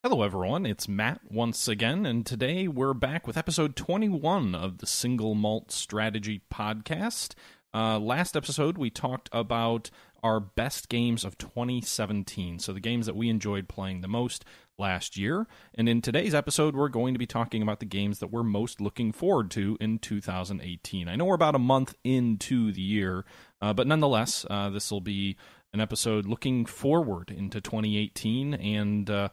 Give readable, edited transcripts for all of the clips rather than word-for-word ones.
Hello, everyone. It's Matt once again, and today we're back with episode 21 of the Single Malt Strategy podcast. Last episode, we talked about our best games of 2017, so the games that we enjoyed playing the most last year. And in today's episode, we're going to be talking about the games that we're most looking forward to in 2018. I know we're about a month into the year, but nonetheless, this will be an episode looking forward into 2018 and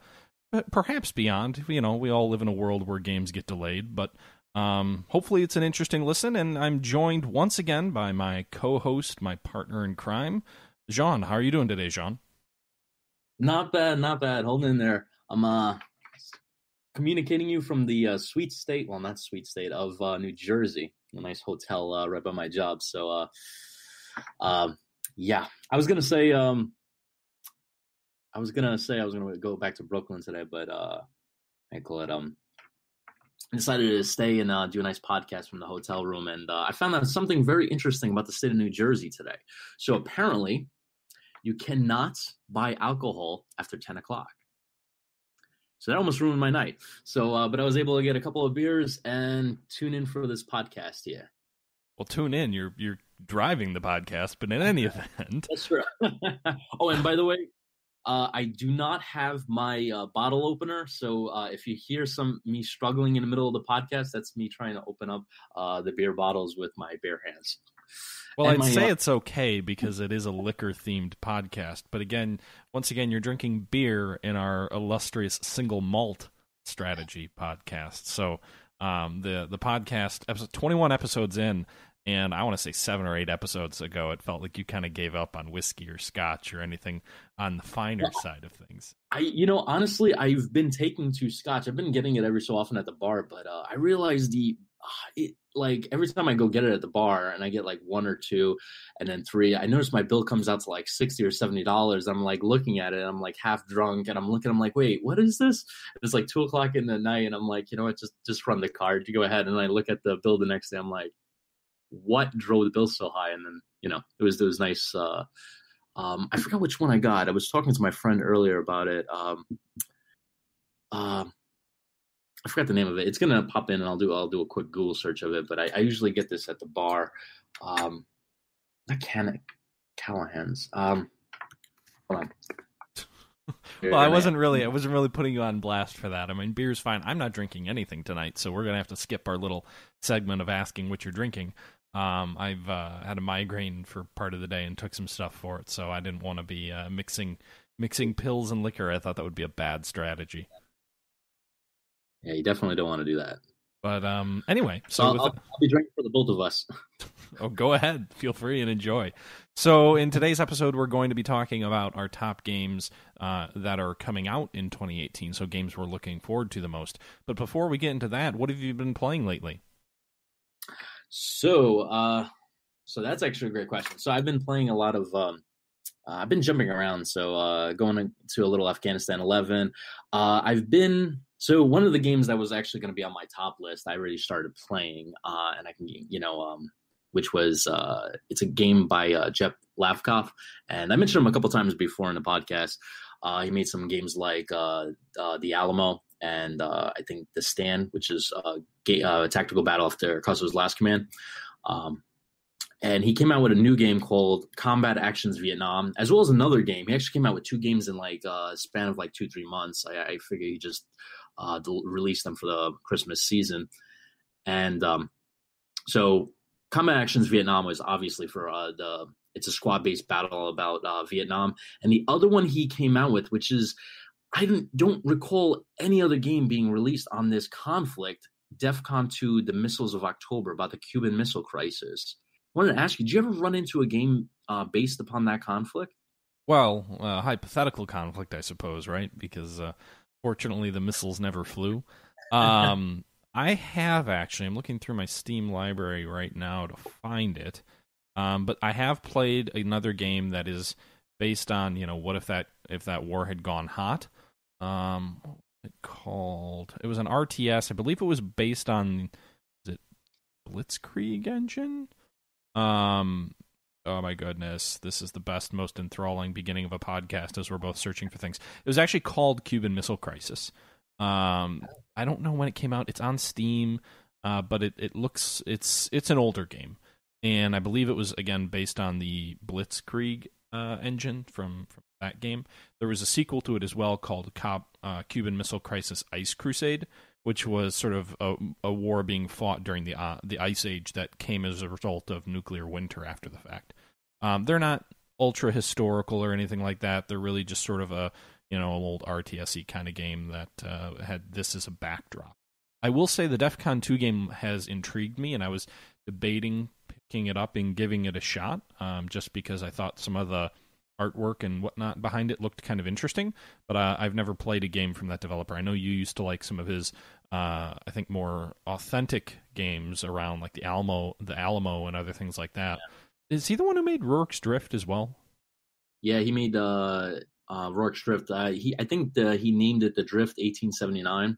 perhaps beyond. We all live in a world where games get delayed, but hopefully it's an interesting listen, and I'm joined once again by my co-host, my partner in crime, Jean. How are you doing today, Jean? Not bad, not bad. Holding in there. I'm communicating you from the sweet state, well, not sweet state, of New Jersey, a nice hotel right by my job. So, yeah, I was going to go back to Brooklyn today, but I decided to stay and do a nice podcast from the hotel room, and I found out something very interesting about the state of New Jersey today. So apparently, you cannot buy alcohol after 10 o'clock. So that almost ruined my night. So, but I was able to get a couple of beers and tune in for this podcast here. Well, tune in. You're driving the podcast, but in any event. That's true. Oh, and by the way, I do not have my bottle opener, so if you hear me struggling in the middle of the podcast, that's me trying to open up the beer bottles with my bare hands. Well, I'd say it's okay because it is a liquor-themed podcast, but once again, you're drinking beer in our illustrious single malt strategy podcast. So the podcast, episode 21 episodes in, and I want to say 7 or 8 episodes ago, it felt like you kind of gave up on whiskey or scotch or anything on the finer side of things. Honestly, I've been taking to scotch. I've been getting it every so often at the bar, but I realized every time I go get it at the bar and I get like 1 or 2 and then 3, I notice my bill comes out to like $60 or $70. I'm like looking at it, and I'm like half drunk, and I'm like, wait, what is this? It's like 2 o'clock in the night, and I'm like, you know what, just run the card. You go ahead, and I look at the bill the next day. I'm like, what drove the bill so high? And then it was nice. I forgot which one I got. I was talking to my friend earlier about it. I forgot the name of it. It's gonna pop in, and I'll do a quick Google search of it. But I usually get this at the bar. Not Callahan's. Hold on. Well, I wasn't really putting you on blast for that. I mean, beer's fine. I'm not drinking anything tonight, so we're gonna have to skip our little segment of asking what you're drinking. I've had a migraine for part of the day and took some stuff for it, so I didn't want to be mixing pills and liquor. I thought that would be a bad strategy. Yeah, you definitely don't want to do that. But anyway, so I'll be drinking for the both of us. Oh, go ahead. Feel free and enjoy. So in today's episode, we're going to be talking about our top games that are coming out in 2018, so games we're looking forward to the most. But before we get into that, what have you been playing lately? So that's actually a great question. So I've been playing a lot of I've been jumping around. So going to a little Afghanistan 11. So one of the games that was actually going to be on my top list, I already started playing, and I can, which was it's a game by Jeff Lavkoff, and I mentioned him a couple times before in the podcast. He made some games like The Alamo, and I think The Stand, which is a tactical battle after Kosovo's Last Command. And he came out with a new game called Combat Actions Vietnam, as well as another game. He actually came out with 2 games in like a span of like 2-3 months. I figure he just released them for the Christmas season. And so Combat Actions Vietnam was obviously for it's a squad-based battle about Vietnam. And the other one he came out with, which is, I don't recall any other game being released on this conflict, DEFCON 2, The Missiles of October, about the Cuban Missile Crisis. I wanted to ask you, did you ever run into a game based upon that conflict? Well, hypothetical conflict, I suppose, right? Because fortunately the missiles never flew. I have actually. I'm looking through my Steam library right now to find it. But I have played another game that is based on, what if that war had gone hot? It was an RTS. I believe it was based on, is it Blitzkrieg engine? Oh my goodness, this is the best, most enthralling beginning of a podcast as we're both searching for things. It was actually called Cuban Missile Crisis. I don't know when it came out. It's on Steam, but it's an older game, and I believe it was again based on the Blitzkrieg engine from that game. There was a sequel to it as well called Cuban Missile Crisis Ice Crusade, which was sort of a war being fought during the Ice Age that came as a result of nuclear winter after the fact. They're not ultra historical or anything like that. They're really just sort of an old RTS-y kind of game that had this as a backdrop. I will say the DEFCON 2 game has intrigued me, and I was debating picking it up and giving it a shot, just because I thought some of the artwork and whatnot behind it looked kind of interesting, but I've never played a game from that developer. I know you used to like some of his, I think, more authentic games around like the Alamo and other things like that. Yeah. Is he the one who made Rourke's Drift as well? Yeah, he made Rourke's Drift. I think he named it the Drift 1879.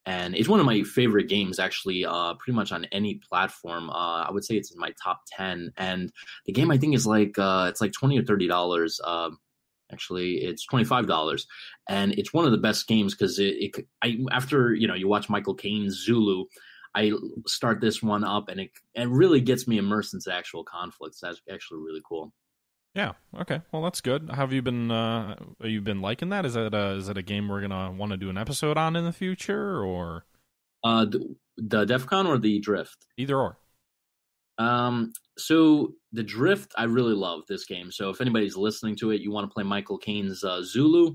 And it's one of my favorite games, actually, pretty much on any platform. I would say it's in my top 10. And the game, I think, is like it's like $20 or $30. Actually, it's $25. And it's one of the best games because after you watch Michael Caine's Zulu, I start this one up, and it really gets me immersed into actual conflicts. That's actually really cool. Yeah. Okay. Well, that's good. Have you been liking that? Is it a game we're gonna want to do an episode on in the future, or the DEFCON or the Drift? Either or. So the Drift, I really love this game. So if anybody's listening to it, you want to play Michael Caine's Zulu,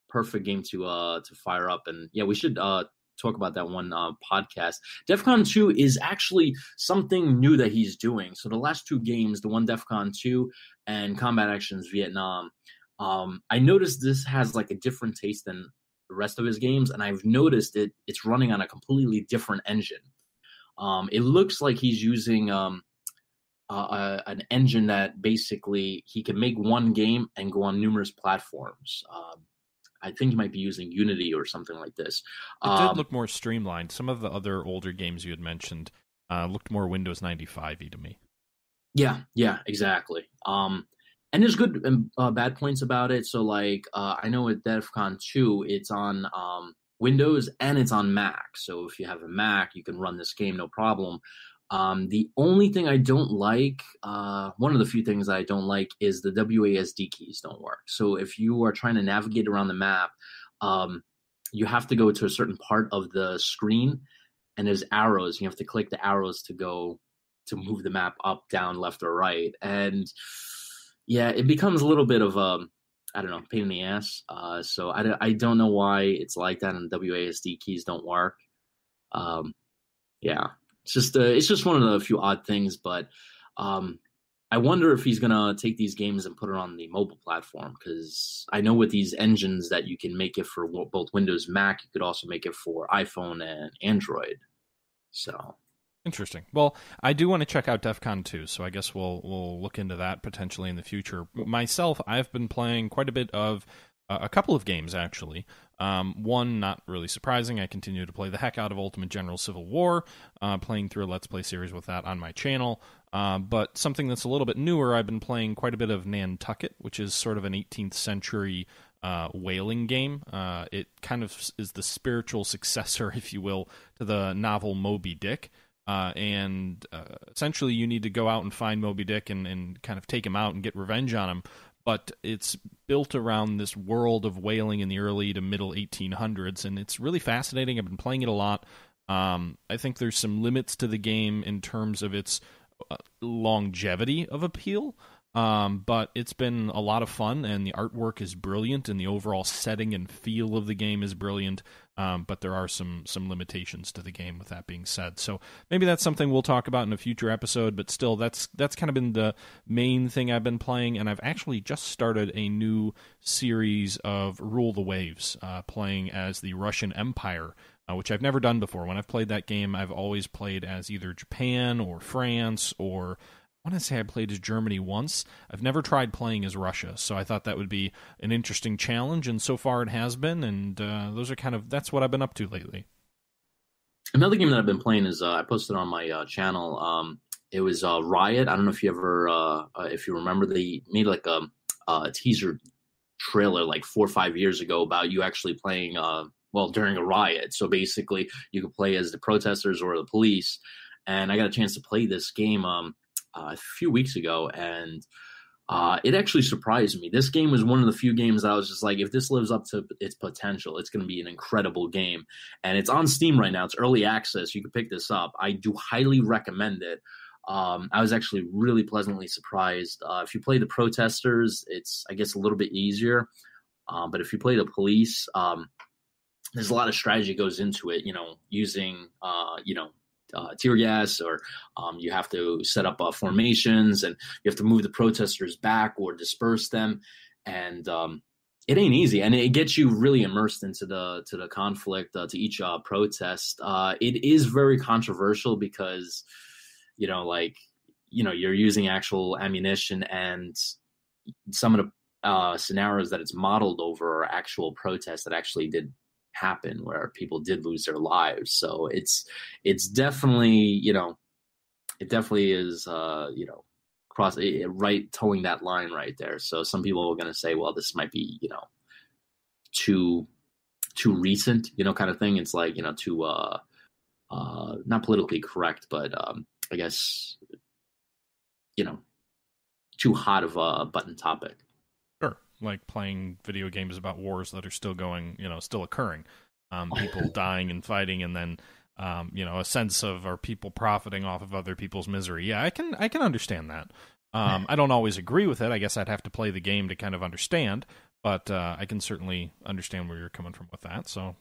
perfect game to fire up. And yeah, we should talk about that one podcast. DEFCON 2 is actually something new that he's doing. So the last two games, the one DEFCON 2 and Combat Actions Vietnam, I noticed this has like a different taste than the rest of his games, and I've noticed it's running on a completely different engine. It looks like he's using an engine that basically he can make one game and go on numerous platforms. I think he might be using Unity or something like this. It did look more streamlined. Some of the other older games you had mentioned looked more Windows 95-y to me. Yeah, exactly. And there's good and bad points about it. So, like, I know with DEFCON 2, it's on Windows and it's on Mac. So if you have a Mac, you can run this game no problem. The only thing I don't like, one of the few things I don't like, is the WASD keys don't work. So if you are trying to navigate around the map, you have to go to a certain part of the screen, and there's arrows. You have to click the arrows to move the map up, down, left, or right. And yeah, it becomes a little bit of pain in the ass. So I don't know why it's like that, and WASD keys don't work. Yeah. It's just one of the few odd things, but I wonder if he's gonna take these games and put it on the mobile platform, because I know with these engines that you can make it for both Windows and Mac, you could also make it for iPhone and Android. So interesting. Well, I do want to check out DEFCON 2, so I guess we'll look into that potentially in the future. Myself, I've been playing quite a bit of a couple of games, actually. One, not really surprising, I continue to play the heck out of Ultimate General Civil War, playing through a Let's Play series with that on my channel. But something that's a little bit newer, I've been playing quite a bit of Nantucket, which is sort of an 18th century whaling game. It kind of is the spiritual successor, if you will, to the novel Moby Dick. And essentially you need to go out and find Moby Dick and kind of take him out and get revenge on him. But it's built around this world of whaling in the early to middle 1800s, and it's really fascinating. I've been playing it a lot. I think there's some limits to the game in terms of its longevity of appeal, but it's been a lot of fun, and the artwork is brilliant, and the overall setting and feel of the game is brilliant. But there are some limitations to the game, with that being said. So maybe that's something we'll talk about in a future episode, but still, that's kind of been the main thing I've been playing, and I've actually just started a new series of Rule the Waves, playing as the Russian Empire, which I've never done before. When I've played that game, I've always played as either Japan or France, or I want to say I played as Germany once. I've never tried playing as Russia, so I thought that would be an interesting challenge, and so far it has been, and that's what I've been up to lately. Another game that I've been playing is, I posted on my channel, it was Riot. I don't know if you ever if you remember, they made like a teaser trailer like 4 or 5 years ago about you actually playing during a riot. So basically you could play as the protesters or the police. And I got a chance to play this game a few weeks ago, and it actually surprised me. This game was one of the few games that I was just like, if this lives up to its potential, it's going to be an incredible game. And it's on Steam right now. It's early access. You can pick this up. I do highly recommend it. I was actually really pleasantly surprised. If you play the protesters, it's, I guess, a little bit easier. But if you play the police, there's a lot of strategy goes into it, using, tear gas, or you have to set up formations, and you have to move the protesters back or disperse them. And it ain't easy, and it gets you really immersed into the conflict, to each protest. It is very controversial because, you're using actual ammunition, and some of the scenarios that it's modeled over are actual protests that actually did happen, where people did lose their lives. So it's definitely, it definitely is, cross right, towing that line right there. So some people are going to say, well, this might be, too recent, kind of thing. It's like, too, not politically correct, but I guess, too hot of a button topic. Sure. Like playing video games about wars that are still going, still occurring. People dying and fighting, and then, a sense of, are people profiting off of other people's misery? Yeah, I can understand that. I don't always agree with it. I guess I'd have to play the game to kind of understand, but I can certainly understand where you're coming from with that. So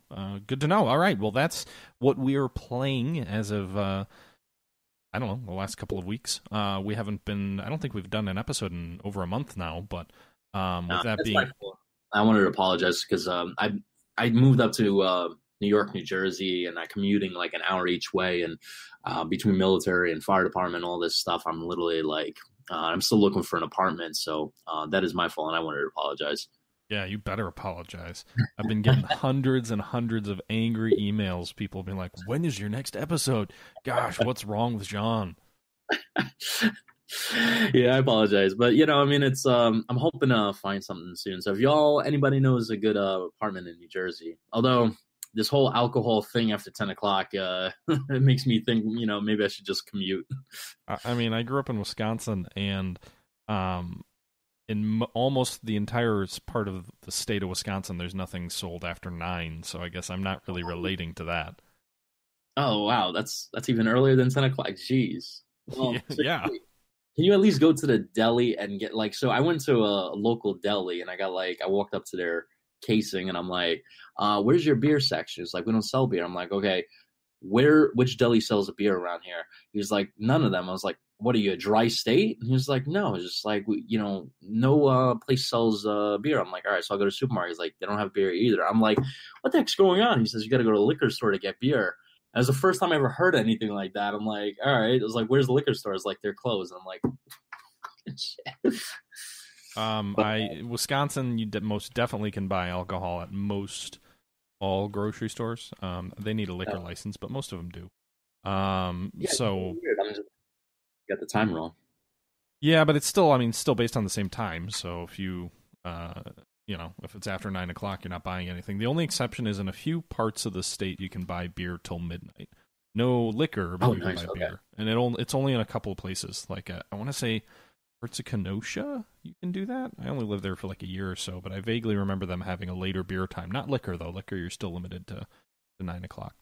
good to know. All right, well, that's what we are playing as of, I don't know, the last couple of weeks. We haven't been, I don't think we've done an episode in over a month now, but with that being... I wanted to apologize because I moved up to New York, New Jersey, and I'm commuting like an hour each way, and between military and fire department, all this stuff, I'm literally like, I'm still looking for an apartment, so that is my fault, and I wanted to apologize. Yeah, you better apologize. I've been getting hundreds and hundreds of angry emails, people being like, when is your next episode? Gosh, what's wrong with John? Yeah, I apologize, but it's I'm hoping to find something soon. So if anybody knows a good apartment in New Jersey, although this whole alcohol thing after 10 o'clock, it makes me think, maybe I should just commute. I mean, I grew up in Wisconsin, and in almost the entire part of the state of Wisconsin, there's nothing sold after 9. So I guess I'm not really relating to that. Oh wow, that's even earlier than 10 o'clock. Jeez. Well, yeah. Can you at least go to the deli and get so I went to a local deli, and I walked up to their casing, and I'm like, where's your beer section? It's like, we don't sell beer. I'm like, okay, which deli sells a beer around here? He was like, none of them. I was like, what are you, a dry state? And he was like, no, it's just like, no place sells beer. I'm like, all right, so I'll go to the supermarket. He's like, they don't have beer either. I'm like, what the heck's going on? He says, you got to go to a liquor store to get beer. It was the first time I ever heard anything like that. I'm like, all right. It was like, where's the liquor store? It's like, they're closed. I'm like, shit. Wisconsin, you most definitely can buy alcohol at most all grocery stores. They need a liquor license, but most of them do. So you got the time wrong. Yeah, but it's still, still based on the same time. So if you, if it's after 9 o'clock, you're not buying anything. The only exception is in a few parts of the state, you can buy beer till midnight. No liquor, but you can buy beer. And it's only in a couple of places. Like, I want to say parts of Kenosha, you can do that. I only lived there for like a year or so, but I vaguely remember them having a later beer time. Not liquor, though. Liquor, you're still limited to 9 o'clock.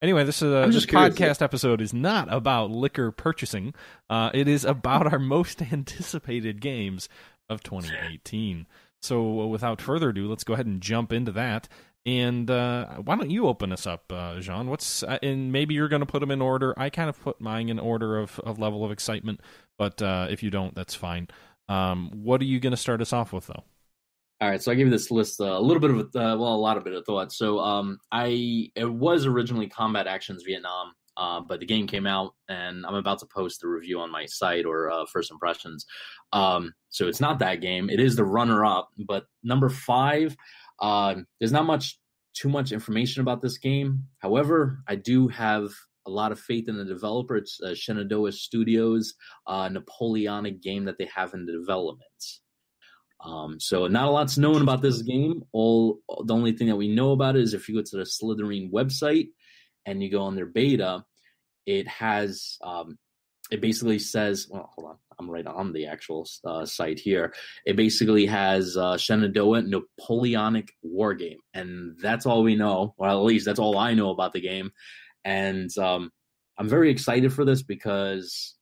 Anyway, this podcast episode is not about liquor purchasing. It is about our most anticipated games of 2018. So without further ado, let's go ahead and jump into that. And why don't you open us up, Jean? And maybe you're going to put them in order. I kind of put mine in order of level of excitement, but if you don't, that's fine. What are you going to start us off with, though? All right, so I gave this list a little bit of a lot of thought. So it was originally Combat Actions Vietnam, but the game came out, and I'm about to post a review on my site, or first impressions. So it's not that game. It is the runner-up, but number 5. There's not too much information about this game. However, I do have a lot of faith in the developer. It's Shenandoah Studios, Napoleonic game that they have in the development. So not a lot's known about this game. The only thing that we know about it is if you go to the Slytherin website and you go on their beta, it has it basically says, well, hold on, I'm right on the actual site here. It basically has Shenandoah Napoleonic war game, and that's all we know. Well, at least that's all I know about the game. And I'm very excited for this because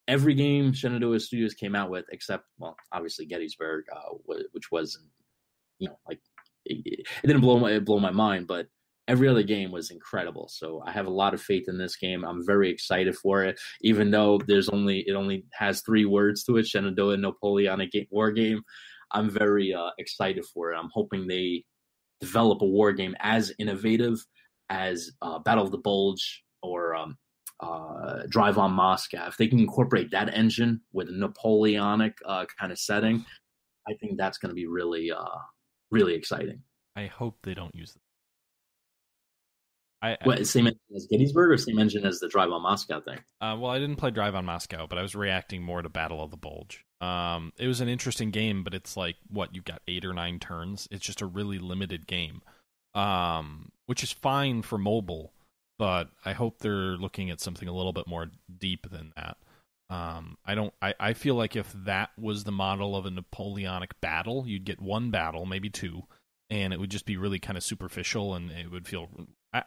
every game Shenandoah Studios came out with, except, well, obviously Gettysburg, which wasn't, like it didn't blow my mind, but every other game was incredible. So I have a lot of faith in this game. I'm very excited for it, even though it only has 3 words to it, Shenandoah Napoleonic war game. I'm very excited for it. I'm hoping they develop a war game as innovative as Battle of the Bulge or Drive on Moscow. If they can incorporate that engine with a Napoleonic kind of setting, I think that's going to be really, really exciting. I hope they don't use it. Same engine as Gettysburg or same engine as the Drive on Moscow thing? Well, I didn't play Drive on Moscow, but I was reacting more to Battle of the Bulge. It was an interesting game, but it's like, you've got 8 or 9 turns. It's just a really limited game, which is fine for mobile, but I hope they're looking at something a little bit more deep than that. I feel like if that was the model of a Napoleonic battle, you'd get 1 battle, maybe 2, and it would just be really kind of superficial, and it would feel...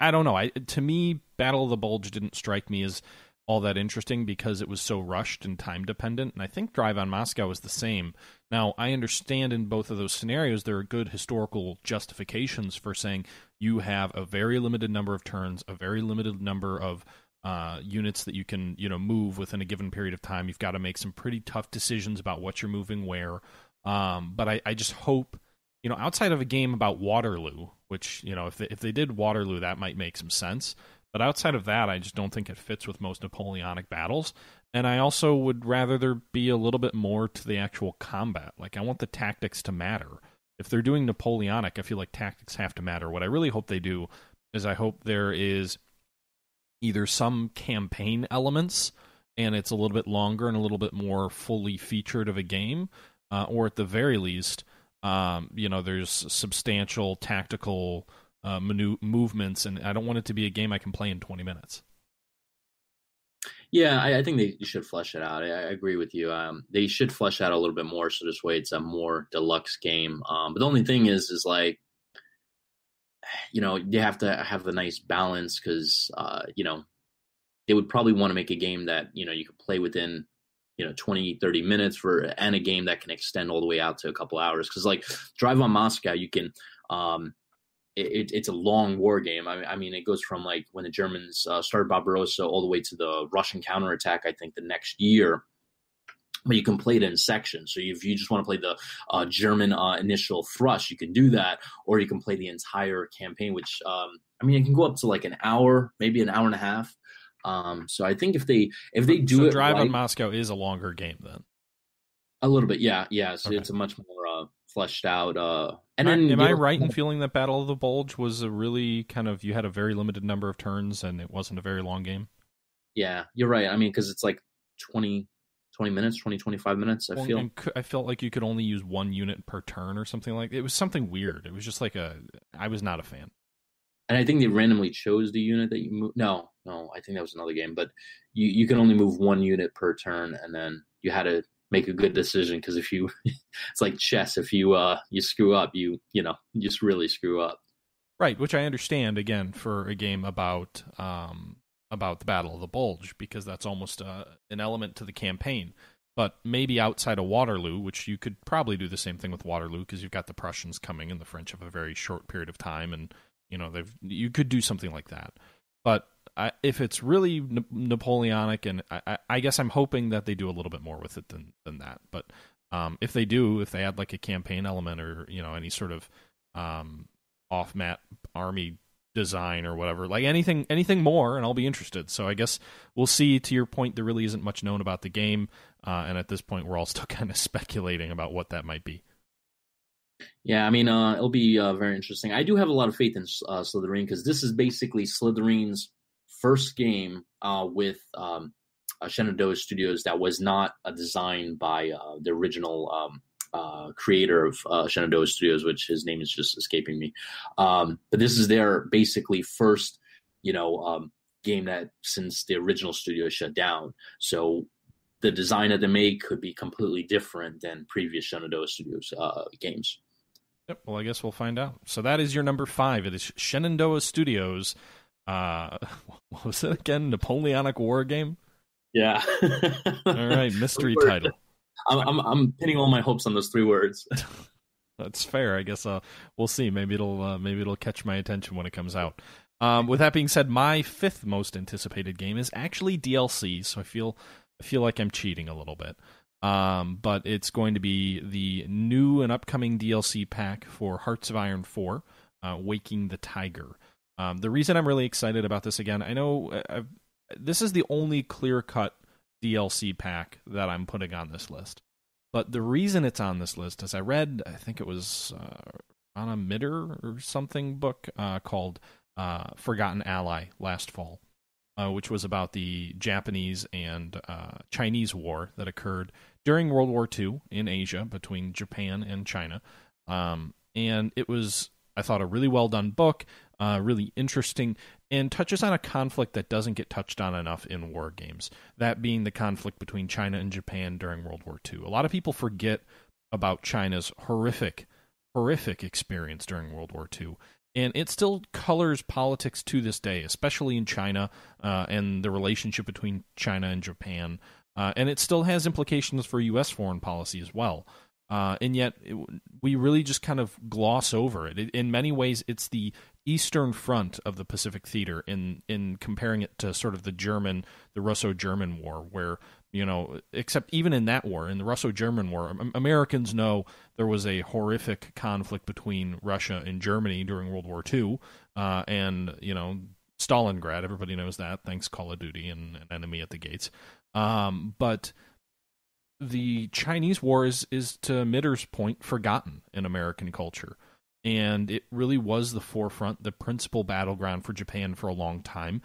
I don't know. To me, Battle of the Bulge didn't strike me as all that interesting because it was so rushed and time dependent, and I think Drive on Moscow was the same. Now, I understand in both of those scenarios there are good historical justifications for saying you have a very limited number of turns, a very limited number of units that you can move within a given period of time. You've got to make some pretty tough decisions about what you're moving where. But I just hope, outside of a game about Waterloo, which, if they did Waterloo, that might make some sense. But outside of that, I just don't think it fits with most Napoleonic battles. And I also would rather there be a little bit more to the actual combat. Like, I want the tactics to matter. If they're doing Napoleonic, I feel like tactics have to matter. What I really hope they do is I hope there is either some campaign elements, and it's a little bit longer and a little bit more fully featured of a game, or at the very least, there's substantial tactical movements, and I don't want it to be a game I can play in 20 minutes. Yeah, I think they should flesh it out. I agree with you. They should flesh out a little bit more, so this way it's a more deluxe game. But the only thing is like, you have to have the nice balance because, they would probably want to make a game that, you could play within 20, 30 minutes and a game that can extend all the way out to a couple hours. Because like Drive on Moscow, you can, it's a long war game. I mean, it goes from like when the Germans started Barbarossa all the way to the Russian counterattack, I think the next year. But you can play it in sections. So if you just want to play the German initial thrust, you can do that. Or you can play the entire campaign, which, it can go up to like an hour, maybe an hour and a half. So I think if they do it Drive right, on Moscow is a longer game then. A little bit, yeah. So okay. It's a much more fleshed out. Am I right in feeling that Battle of the Bulge was a really kind of, you had a very limited number of turns and it wasn't a very long game? Yeah, you're right. I mean, because it's like 20 minutes, 25 minutes, I felt like you could only use 1 unit per turn or something like that. It was something weird. It was just like I was not a fan. And I think they randomly chose the unit that you move. No, I think that was another game. But you can only move 1 unit per turn, and then you had to make a good decision because if you, it's like chess. If you screw up, you just really screw up. Right, which I understand again for a game about the Battle of the Bulge because that's almost an element to the campaign. But maybe outside of Waterloo, which you could probably do the same thing with Waterloo because you've got the Prussians coming and the French have a very short period of time and. You could do something like that. But if it's really Napoleonic, and I guess I'm hoping that they do a little bit more with it than that. But if they add like a campaign element or, any sort of off-map army design or whatever, like anything more, and I'll be interested. So I guess we'll see. To your point, there really isn't much known about the game. And at this point, we're all still kind of speculating about what that might be. Yeah, it'll be very interesting. I do have a lot of faith in Slytherin because this is basically Slytherin's first game with Shenandoah Studios that was not a design by the original creator of Shenandoah Studios, which his name is just escaping me. But this is their basically first, game that since the original studio shut down. So the design that they make could be completely different than previous Shenandoah Studios games. Yep. Well, I guess we'll find out. So that is your number 5. It is Shenandoah Studios. What was it again? Napoleonic War game? Yeah. All right, mystery title. I'm pinning all my hopes on those 3 words. That's fair. I guess we'll see. Maybe it'll catch my attention when it comes out. With that being said, my 5th most anticipated game is actually DLC. So I feel like I'm cheating a little bit. But it's going to be the new and upcoming DLC pack for Hearts of Iron 4, Waking the Tiger. The reason I'm really excited about this again, I know this is the only clear-cut DLC pack that I'm putting on this list. But the reason it's on this list is I read, I think it was on a Mitter or something book called Forgotten Ally last fall, which was about the Japanese and Chinese war that occurred during World War II in Asia between Japan and China. And it was, I thought, a really well-done book, really interesting, and touches on a conflict that doesn't get touched on enough in war games, that being the conflict between China and Japan during World War II. A lot of people forget about China's horrific experience during World War II, and it still colors politics to this day, especially in China and the relationship between China and Japan, and it still has implications for U.S. foreign policy as well. And yet we really just kind of gloss over it. In many ways, it's the Eastern Front of the Pacific Theater in comparing it to sort of the Russo-German War, where, except even in that war, in the Russo-German War, Americans know there was a horrific conflict between Russia and Germany during World War II, and, Stalingrad, everybody knows that, thanks Call of Duty and An Enemy at the Gates. But the Chinese war is to Mitter's point, forgotten in American culture. And it really was the forefront, the principal battleground for Japan for a long time.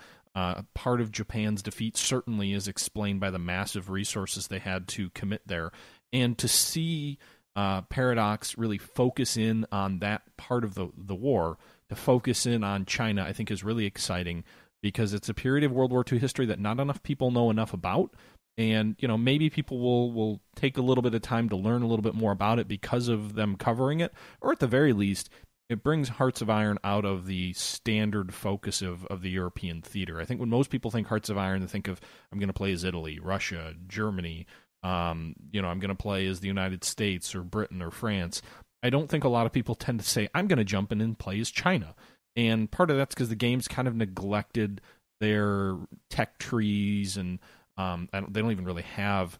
Part of Japan's defeat certainly is explained by the massive resources they had to commit there. And to see Paradox really focus in on that part of the war, to focus in on China, I think is really exciting, because it's a period of World War II history that not enough people know enough about. And, maybe people will take a little bit of time to learn a little bit more about it because of them covering it. Or at the very least, it brings Hearts of Iron out of the standard focus of the European theater. I think when most people think Hearts of Iron, they think of, I'm going to play as Italy, Russia, Germany. I'm going to play as the United States or Britain or France. I don't think a lot of people tend to say, I'm going to jump in and play as China. And part of that's because the game's kind of neglected their tech trees, and they don't even really have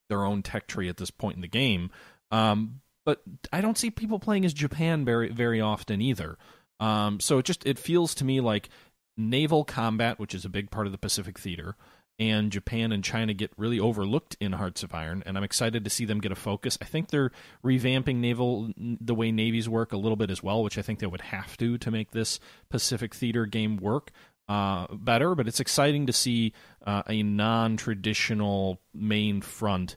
their own tech tree at this point in the game. But I don't see people playing as Japan very, very often either. So it feels to me like naval combat, which is a big part of the Pacific theater, and Japan and China get really overlooked in Hearts of Iron, and I'm excited to see them get a focus. I think they're revamping the way navies work a little bit as well, which I think they would have to make this Pacific theater game work better, but it's exciting to see a non-traditional main front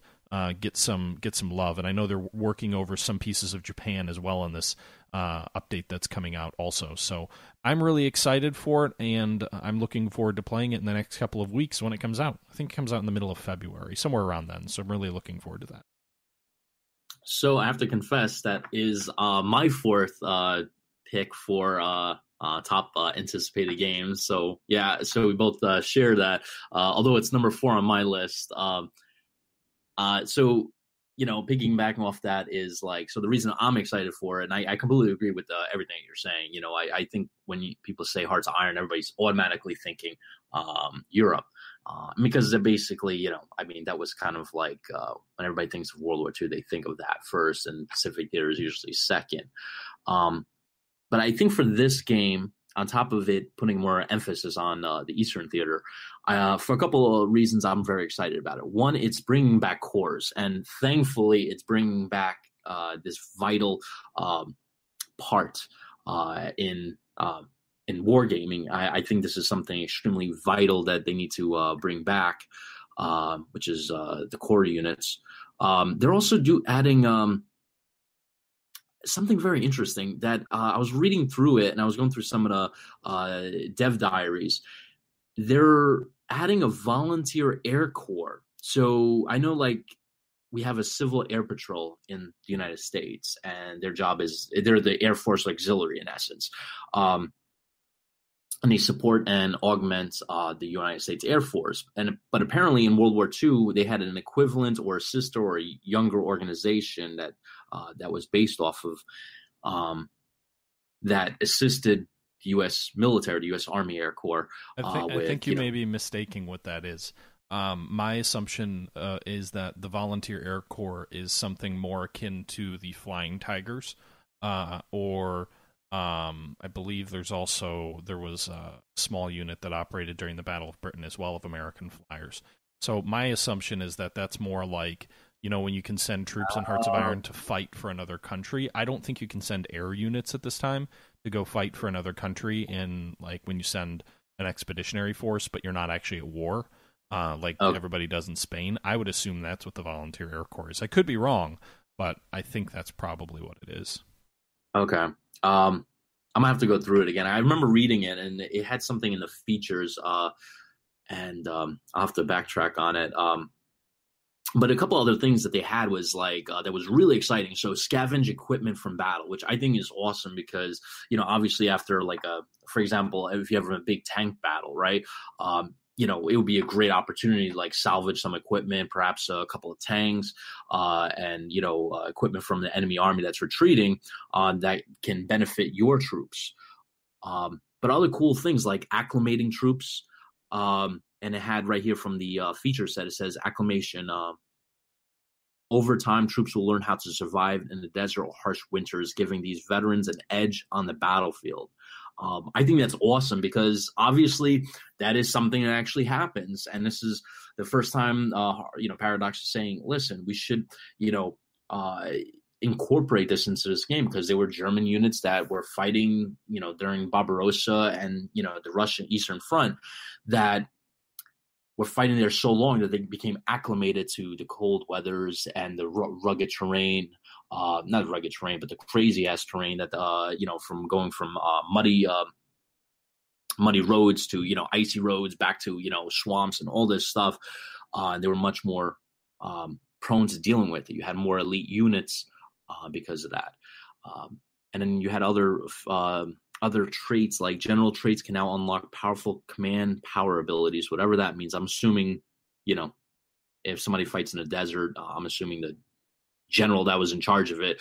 get some love, and I know they're working over some pieces of Japan as well in this update that's coming out also. So I'm really excited for it, and I'm looking forward to playing it in the next couple of weeks when it comes out. I think it comes out in the middle of February, somewhere around then, so I'm really looking forward to that. So I have to confess that is my 4th pick for top anticipated games. So yeah, so we both share that, although it's number 4 on my list. So, piggybacking off that is so the reason I'm excited for it, and I completely agree with everything you're saying. I think when people say Hearts of Iron, everybody's automatically thinking Europe, because they're basically, that was kind of like when everybody thinks of World War II, they think of that first, and Pacific theater is usually second. But I think for this game, on top of it putting more emphasis on the Eastern theater, for a couple of reasons, I'm very excited about it. One, it's bringing back cores, and thankfully, it's bringing back this vital part in in wargaming. I think this is something extremely vital that they need to bring back, which is the core units. They're also adding something very interesting that I was reading through it, and I was going through some of the dev diaries. They're adding a volunteer air corps. So I know, like, we have a civil air patrol in the United States, and their job is they're the Air Force auxiliary in essence. And they support and augment the United States Air Force. But apparently in World War II, they had an equivalent or a sister or a younger organization that was based off of that assisted the U.S. military, the U.S. Army Air Corps. I think you may be mistaking what that is. My assumption is that the Volunteer Air Corps is something more akin to the Flying Tigers, or I believe there was a small unit that operated during the Battle of Britain as well, of American flyers. So my assumption is that that's more like, when you can send troops in Hearts of Iron to fight for another country. I don't think you can send air units at this time to go fight for another country in, like, when you send an expeditionary force, but you're not actually at war, everybody does in Spain. I would assume that's what the Volunteer Air Corps is. I could be wrong, but I think that's probably what it is. Okay. I'm gonna have to go through it again. I remember reading it, and it had something in the features, and I'll have to backtrack on it. But a couple other things that they had was that was really exciting. So scavenge equipment from battle, which I think is awesome because, obviously after for example, if you have a big tank battle, right? It would be a great opportunity to salvage some equipment, perhaps a couple of tanks, and equipment from the enemy army that's retreating that can benefit your troops. But other cool things like acclimating troops, and it had right here from the feature set, it says acclimation. Over time, troops will learn how to survive in the desert or harsh winters, giving these veterans an edge on the battlefield. I think that's awesome because obviously that is something that actually happens. And this is the first time, Paradox is saying, listen, we should, incorporate this into this game because they were German units that were fighting, during Barbarossa and, the Russian Eastern Front that were fighting there so long that they became acclimated to the cold weathers and the rugged terrain. Not rugged terrain, but the crazy ass terrain that from going from muddy roads to icy roads back to swamps and all this stuff. They were much more prone to dealing with it. You had more elite units because of that, and then you had other traits like general traits can now unlock powerful command power abilities, whatever that means. I'm assuming if somebody fights in a desert, I'm assuming the general that was in charge of it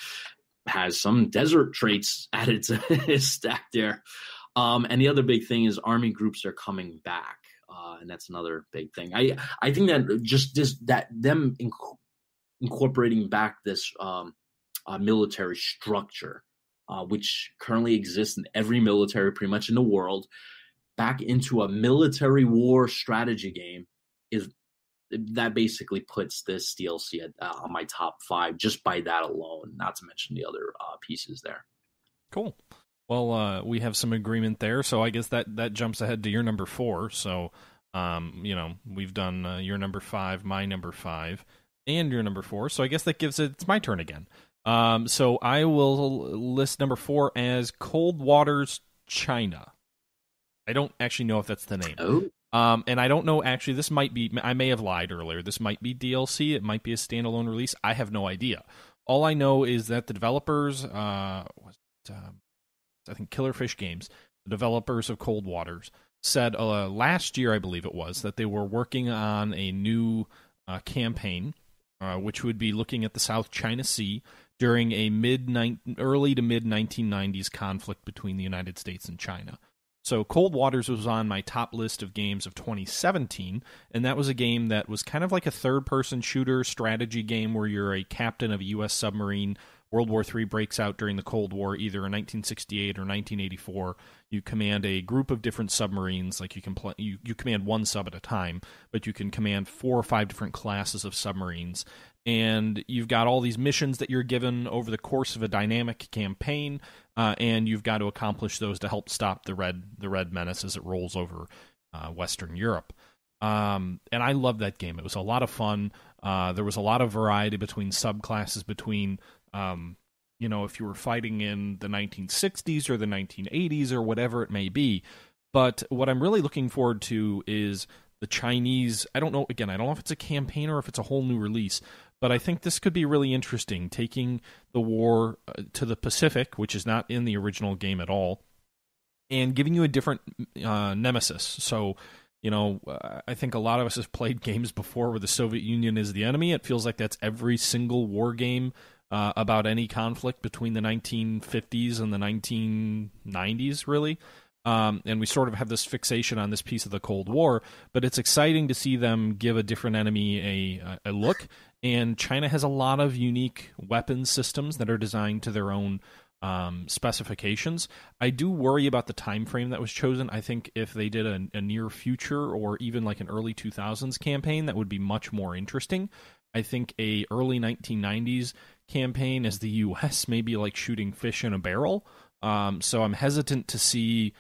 has some desert traits added to his stack there. And the other big thing is army groups are coming back. And that's another big thing. I think that just them incorporating back this military structure, which currently exists in every military pretty much in the world, back into a military war strategy game that basically puts this DLC on my top 5 just by that alone, not to mention the other pieces there. Cool. Well, we have some agreement there, so I guess that jumps ahead to your number 4. So, we've done your number 5, my number 5, and your number 4. So I guess that it's my turn again. So I will list number 4 as Cold Waters China. I don't actually know if that's the name. Oh. And I don't know, actually, I may have lied earlier. This might be DLC. It might be a standalone release. I have no idea. All I know is that the developers, I think Killerfish Games, the developers of Cold Waters, said last year, I believe it was, that they were working on a new campaign, which would be looking at the South China Sea during a early to mid-1990s conflict between the United States and China. So Cold Waters was on my top list of games of 2017, and that was a game that was kind of like a third-person shooter strategy game where you're a captain of a U.S. submarine World War III breaks out during the Cold War, either in 1968 or 1984. You command a group of different submarines. Like you command one sub at a time, but you can command 4 or 5 different classes of submarines. And you've got all these missions that you're given over the course of a dynamic campaign, and you've got to accomplish those to help stop the Red Menace as it rolls over Western Europe. And I loved that game. It was a lot of fun. There was a lot of variety between subclasses, between if you were fighting in the 1960s or the 1980s or whatever it may be. But what I'm really looking forward to is the Chinese. I don't know if it's a campaign or if it's a whole new release, but I think this could be really interesting, taking the war to the Pacific, which is not in the original game at all, and giving you a different nemesis. So, I think a lot of us have played games before where the Soviet Union is the enemy. It feels like that's every single war game about any conflict between the 1950s and the 1990s, really. And we sort of have this fixation on this piece of the Cold War, but it's exciting to see them give a different enemy a look. And China has a lot of unique weapon systems that are designed to their own specifications. I do worry about the time frame that was chosen. I think if they did a near future or even like an early 2000s campaign, that would be much more interesting. I think a early 1990s campaign as the U.S. may be like shooting fish in a barrel. So I'm hesitant to see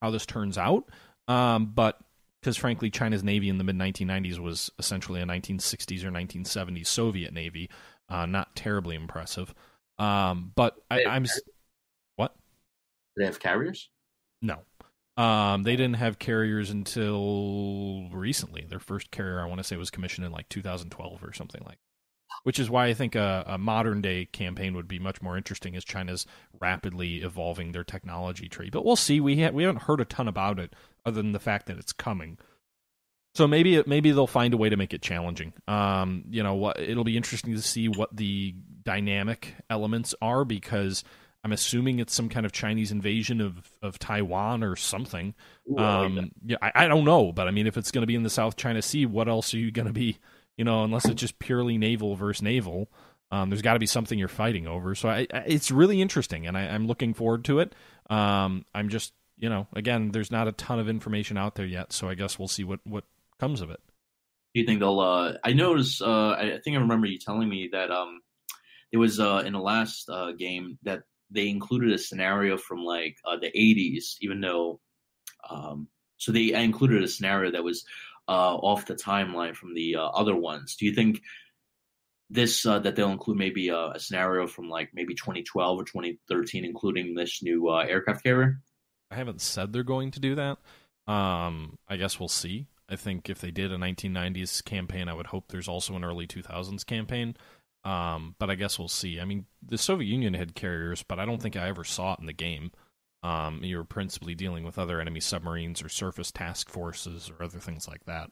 how this turns out. But because frankly, China's Navy in the mid-1990s was essentially a 1960s or 1970s Soviet Navy. Not terribly impressive. But I'm... What? Do they have carriers? No. They didn't have carriers until recently. Their first carrier, I want to say, was commissioned in like 2012 or something like that. Which is why I think a modern-day campaign would be much more interesting as China's rapidly evolving their technology tree. But we'll see. We haven't heard a ton about it other than the fact that it's coming. So maybe they'll find a way to make it challenging. It'll be interesting to see what the dynamic elements are, because I'm assuming it's some kind of Chinese invasion of Taiwan or something. I don't know, but I mean, if it's going to be in the South China Sea, what else are you going to be? Unless it's just purely naval versus naval, there's got to be something you're fighting over. So it's really interesting, and I'm looking forward to it. I'm just, again, there's not a ton of information out there yet, so I guess we'll see what comes of it. Do you think they'll? I noticed. I think I remember you telling me that it was in the last game that they included a scenario from like the 80s, even though. So they included a scenario that was off the timeline from the other ones. Do you think this that they'll include maybe a scenario from like maybe 2012 or 2013, including this new aircraft carrier? I haven't said they're going to do that. I guess we'll see. I think if they did a 1990s campaign, I would hope there's also an early 2000s campaign. But I guess we'll see. I mean, the Soviet Union had carriers, but I don't think I ever saw it in the game. You were principally dealing with other enemy submarines or surface task forces or other things like that.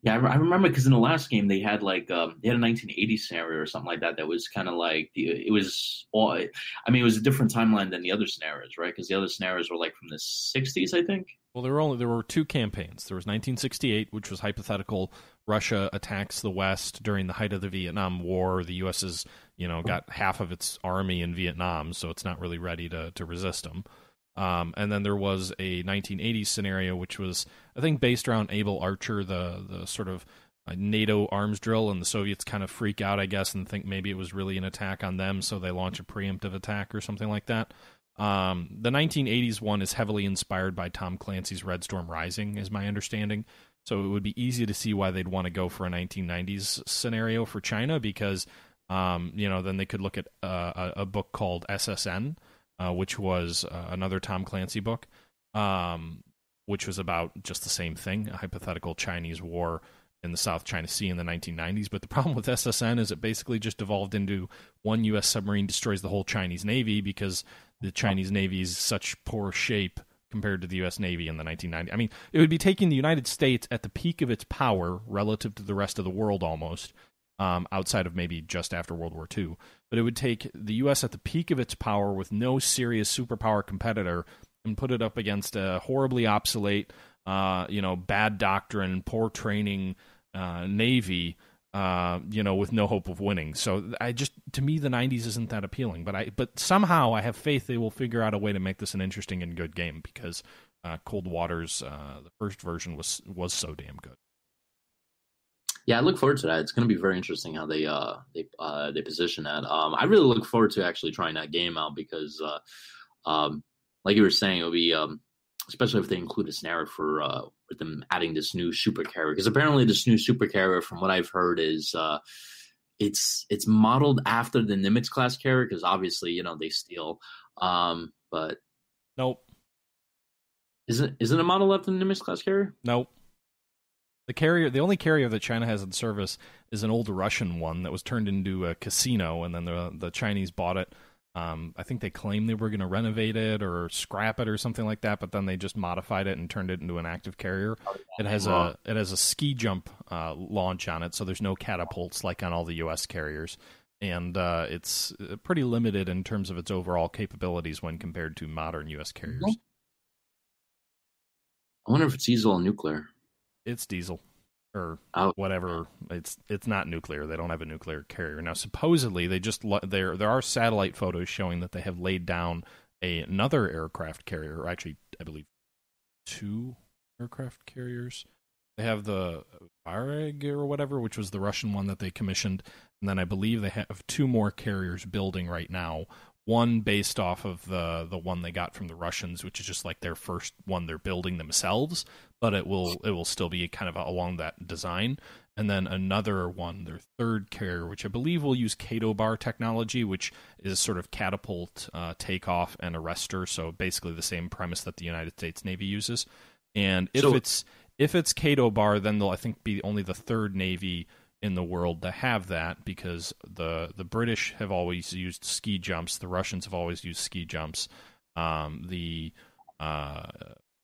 Yeah, I remember because in the last game they had like they had a 1980 scenario or something like that. That was kind of like it was all. I mean, it was a different timeline than the other scenarios, right? Because the other scenarios were like from the 60s, I think. Well, there were 2 campaigns. There was 1968, which was hypothetical. Russia attacks the West during the height of the Vietnam War. The U.S. has got half of its army in Vietnam, so it's not really ready to resist them. And then there was a 1980s scenario, which was, I think, based around Able Archer, the sort of NATO arms drill, and the Soviets kind of freak out, I guess, and think maybe it was really an attack on them, so they launch a preemptive attack or something like that. The 1980s one is heavily inspired by Tom Clancy's Red Storm Rising, is my understanding. So it would be easy to see why they'd want to go for a 1990s scenario for China, because, then they could look at a book called SSN, which was another Tom Clancy book, which was about just the same thing, a hypothetical Chinese war in the South China Sea in the 1990s. But the problem with SSN is it basically just devolved into one U.S. submarine destroys the whole Chinese Navy, because the Chinese Navy is such poor shape compared to the U.S. Navy in the 1990s. I mean, it would be taking the United States at the peak of its power relative to the rest of the world almost, outside of maybe just after World War II. But it would take the U.S. at the peak of its power with no serious superpower competitor and put it up against a horribly obsolete, bad doctrine, poor training Navy with no hope of winning. So to me, the 90s isn't that appealing. But somehow I have faith they will figure out a way to make this an interesting and good game because Cold Waters, the first version was so damn good. Yeah, I look forward to that. It's going to be very interesting how they position that. I really look forward to actually trying that game out because, like you were saying, it'll be especially if they include a scenario for with them adding this new super carrier. Because apparently, this new super carrier, from what I've heard, is it's modeled after the Nimitz class carrier. Because obviously, they steal. But nope, isn't it modeled after the Nimitz class carrier? Nope. The only carrier that China has in service is an old Russian one that was turned into a casino, and then the Chinese bought it. I think they claimed they were going to renovate it or scrap it or something like that, but then they just modified it and turned it into an active carrier. It has a ski jump launch on it, so there's no catapults like on all the U.S. carriers, and it's pretty limited in terms of its overall capabilities when compared to modern U.S. carriers. I wonder if it's diesel or nuclear. It's diesel or whatever. It's not nuclear. They don't have a nuclear carrier. Now, supposedly, there are satellite photos showing that they have laid down another aircraft carrier, or actually, I believe, 2 aircraft carriers. They have the Vareg or whatever, which was the Russian one that they commissioned, and then I believe they have 2 more carriers building right now. One based off of the one they got from the Russians, which is just like their first one they're building themselves, but it will still be kind of along that design. And then another one, their third carrier, which I believe will use Kato bar technology, which is sort of catapult, takeoff, and arrestor. So basically the same premise that the United States Navy uses. And if it's Kato bar, then they'll, I think, be only the third Navy in the world to have that, because the British have always used ski jumps, the Russians have always used ski jumps, the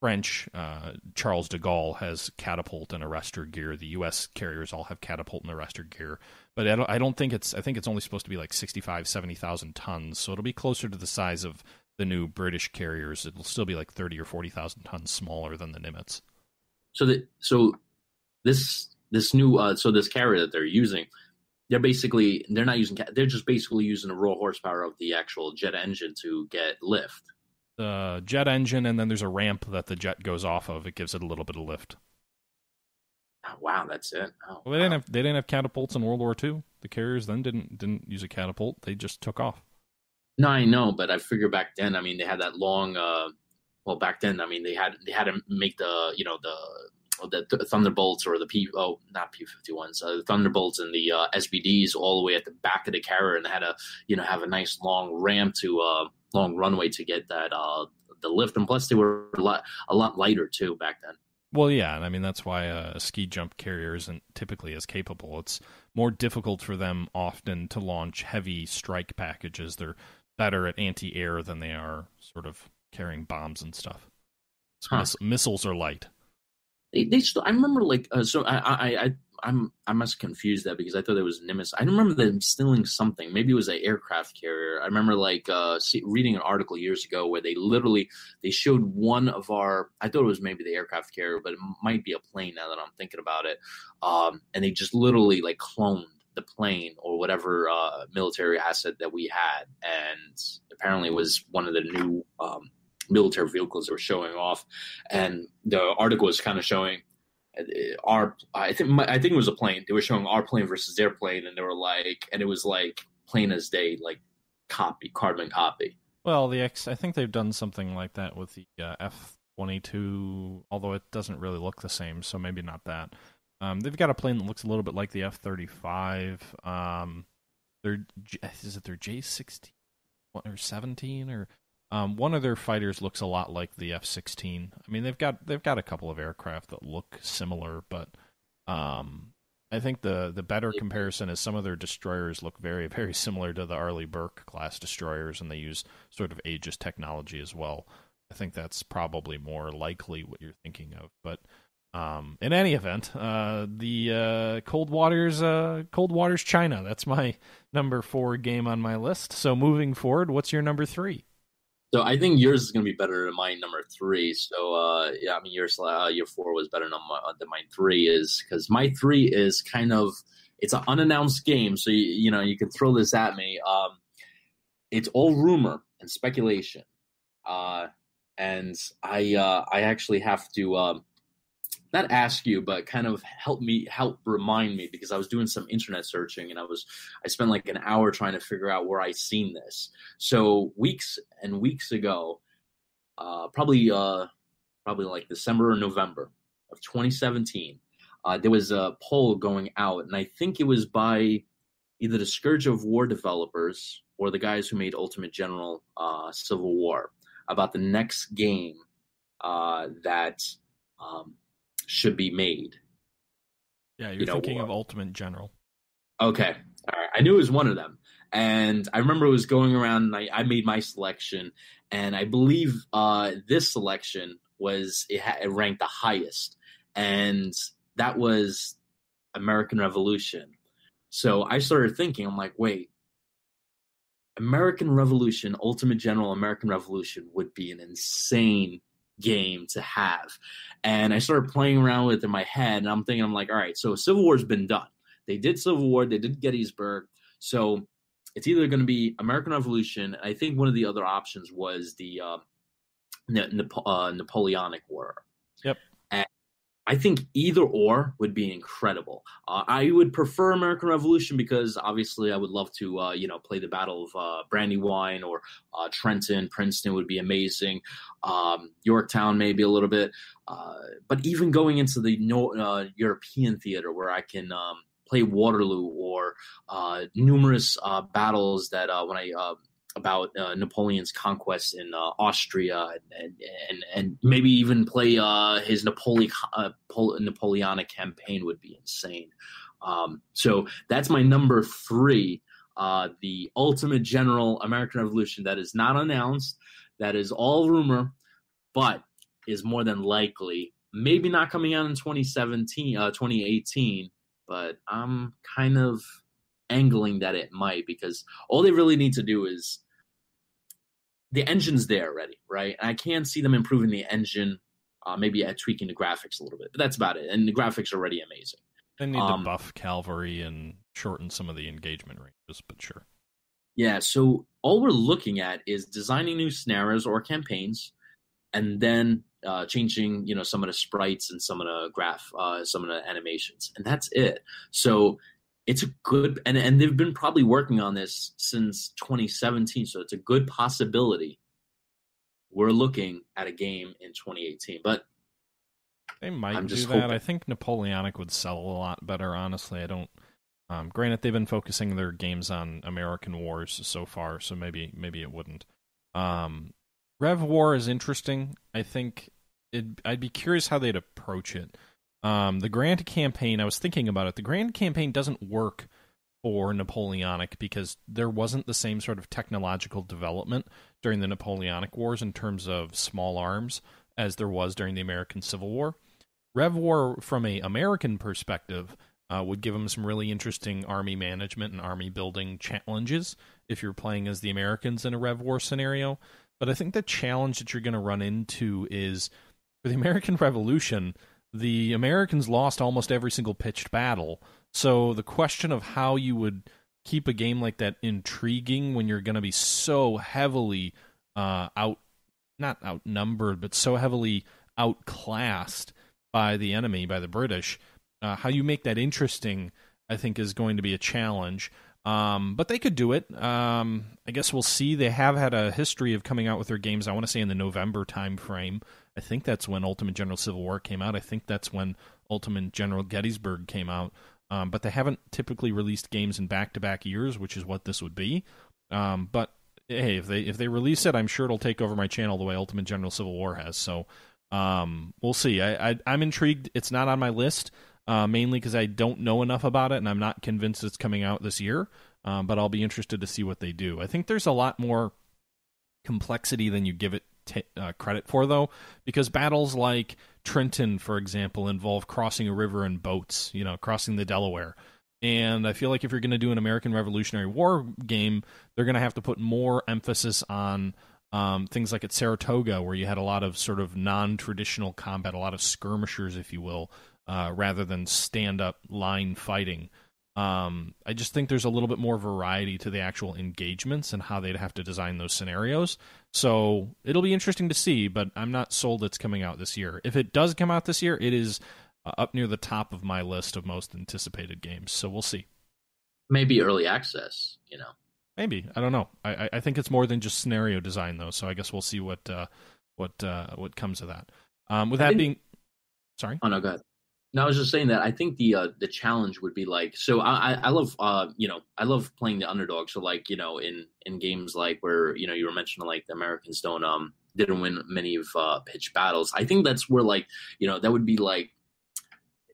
French, Charles de Gaulle has catapult and arrestor gear. The U.S. carriers all have catapult and arrestor gear, but I think it's only supposed to be like 70,000 tons, so it'll be closer to the size of the new British carriers. It'll still be like 30 or 40,000 tons smaller than the Nimitz. This new this carrier that they're using, they're just basically using the raw horsepower of the actual jet engine to get lift. The jet engine, and then there's a ramp that the jet goes off of. It gives it a little bit of lift. Oh, wow, that's it. Oh, well, they didn't have catapults in World War II. The carriers then didn't use a catapult. They just took off. No, I know, but I figure back then, I mean, they had that long. Back then, I mean, they had to make the Thunderbolts or not P-51s, the Thunderbolts and the SBDs all the way at the back of the carrier, and they had to have a nice long ramp to long runway to get that the lift, and plus they were a lot lighter too back then. Well, yeah, and I mean that's why a ski jump carrier isn't typically as capable. It's more difficult for them often to launch heavy strike packages. They're better at anti-air than they are sort of carrying bombs and stuff. So missiles are light. They still. I remember I must confuse that because I thought it was Nimitz. I remember them stealing something. Maybe it was an aircraft carrier. I remember reading an article years ago where they showed one of our. I thought it was maybe the aircraft carrier, but it might be a plane now that I'm thinking about it. And they just literally cloned the plane or whatever military asset that we had, and apparently it was one of the new military vehicles they were showing off, and the article was kind of showing I think it was a plane. They were showing our plane versus their plane, and they were and it was plain as day, carbon copy. Well, I think they've done something like that with the F-22, although it doesn't really look the same, so maybe not that. They've got a plane that looks a little bit like the F-35. Is it their J-16 or 17 or? One of their fighters looks a lot like the F-16. I mean, they've got a couple of aircraft that look similar, but I think the better comparison is some of their destroyers look very, very similar to the Arleigh Burke class destroyers, and they use sort of Aegis technology as well. I think that's probably more likely what you're thinking of. But in any event, the Cold Waters China. That's my number 4 game on my list. So moving forward, what's your number 3? So I think yours is going to be better than my number 3. So yeah, I mean your 4 was better than my 3 is, because my 3 is kind of It's an unannounced game, so you can throw this at me. It's all rumor and speculation, and I actually have to not ask you, but kind of help remind me, because I was doing some internet searching and I spent like an hour trying to figure out where I seen this. So weeks and weeks ago, probably like December or November of 2017, there was a poll going out, and I think it was by either the Scourge of War developers or the guys who made Ultimate General Civil War, about the next game that should be made. Yeah, you're thinking of Ultimate General. Okay. All right. I knew it was one of them. And I remember it was going around, and I made my selection, and I believe this selection it ranked the highest, and that was American Revolution. So I started thinking, I'm like, wait, American Revolution, Ultimate General American Revolution would be an insane game to have. And I started playing around with it in my head, and I'm like, all right, so Civil War's been done. They did Civil War, they did Gettysburg, so it's either going to be American Revolution. I think one of the other options was the Napoleonic War. Yep. And I think either or would be incredible. I would prefer American Revolution because obviously I would love to, play the Battle of Brandywine, or Trenton, Princeton would be amazing. Yorktown maybe a little bit. But even going into the European theater where I can play Waterloo, or numerous battles that about Napoleon's conquest in Austria, and maybe even play his Napoleonic campaign would be insane. So that's my number 3, the Ultimate General American Revolution, that is not announced, that is all rumor, but is more than likely maybe not coming out in 2018, but I'm kind of angling that it might, because all they really need to do is, the engine's there already, right? And I can see them improving the engine, maybe tweaking the graphics a little bit, but that's about it. And the graphics are already amazing. They need to buff cavalry and shorten some of the engagement ranges, but sure. Yeah, so all we're looking at is designing new scenarios or campaigns, and then changing, some of the sprites and some of the animations, and that's it. So it's a good, and they've been probably working on this since 2017, so it's a good possibility we're looking at a game in 2018. But they might do that. Hoping. I think Napoleonic would sell a lot better, honestly. I don't. Granted, they've been focusing their games on American wars so far, so maybe it wouldn't. Rev War is interesting. I think I'd be curious how they'd approach it. The Grand Campaign, I was thinking about it. The Grand Campaign doesn't work for Napoleonic because there wasn't the same sort of technological development during the Napoleonic Wars in terms of small arms as there was during the American Civil War. Rev War, from an American perspective, would give them some really interesting army management and army building challenges if you're playing as the Americans in a Rev War scenario. But I think the challenge that you're going to run into is, for the American Revolution, the Americans lost almost every single pitched battle. So the question of how you would keep a game like that intriguing when you're going to be so heavily not outnumbered, but so heavily outclassed by the enemy, by the British, how you make that interesting, I think, is going to be a challenge. But they could do it. I guess we'll see. They have had a history of coming out with their games, I want to say, in the November time frame. I think that's when Ultimate General Civil War came out. I think that's when Ultimate General Gettysburg came out. But they haven't typically released games in back-to-back years, which is what this would be. But hey, if they release it, I'm sure it'll take over my channel the way Ultimate General Civil War has. So we'll see. I'm intrigued. It's not on my list, mainly because I don't know enough about it, and I'm not convinced it's coming out this year. But I'll be interested to see what they do. I think there's a lot more complexity than you give it credit for, though, because battles like Trenton, for example, involve crossing a river in boats, crossing the Delaware. And I feel like if you're going to do an American Revolutionary War game, they're going to have to put more emphasis on things like at Saratoga, where you had a lot of sort of non-traditional combat, a lot of skirmishers, if you will, rather than stand-up line fighting. I just think there's a little bit more variety to the actual engagements and how they'd have to design those scenarios. So it'll be interesting to see, but I'm not sold it's coming out this year. If it does come out this year, it is up near the top of my list of most anticipated games. So we'll see. Maybe early access, you know. Maybe. I don't know. I think it's more than just scenario design, though. So I guess we'll see what comes of that. With that being, sorry. Oh no, go ahead. No, I was just saying that I think the challenge would be like, so I love I love playing the underdog. So like, you know, in games like where, you know, you were mentioning like the Americans didn't win many of pitched battles. I think that's where, like, you know, that would be like,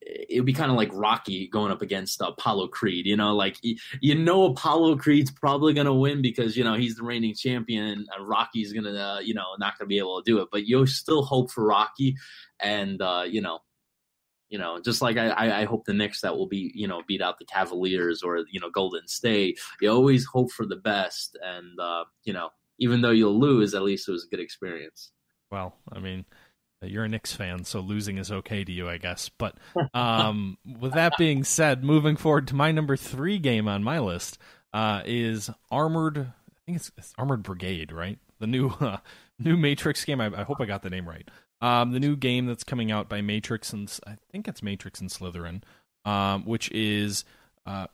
it would be kind of like Rocky going up against Apollo Creed, you know, like, you know, Apollo Creed's probably going to win because, you know, he's the reigning champion, and Rocky's going to, you know, not going to be able to do it, but you still hope for Rocky. And, you know, just like I hope the Knicks that will be, you know, beat out the Cavaliers or, you know, Golden State. You always hope for the best. And, you know, even though you'll lose, at least it was a good experience. Well, I mean, you're a Knicks fan, so losing is okay to you, I guess. But with that being said, moving forward to my number 3 game on my list is Armored. I think it's Armored Brigade, right? The new Matrix game. I hope I got the name right. The new game that's coming out by Matrix, and I think it's Matrix and Slytherin, which is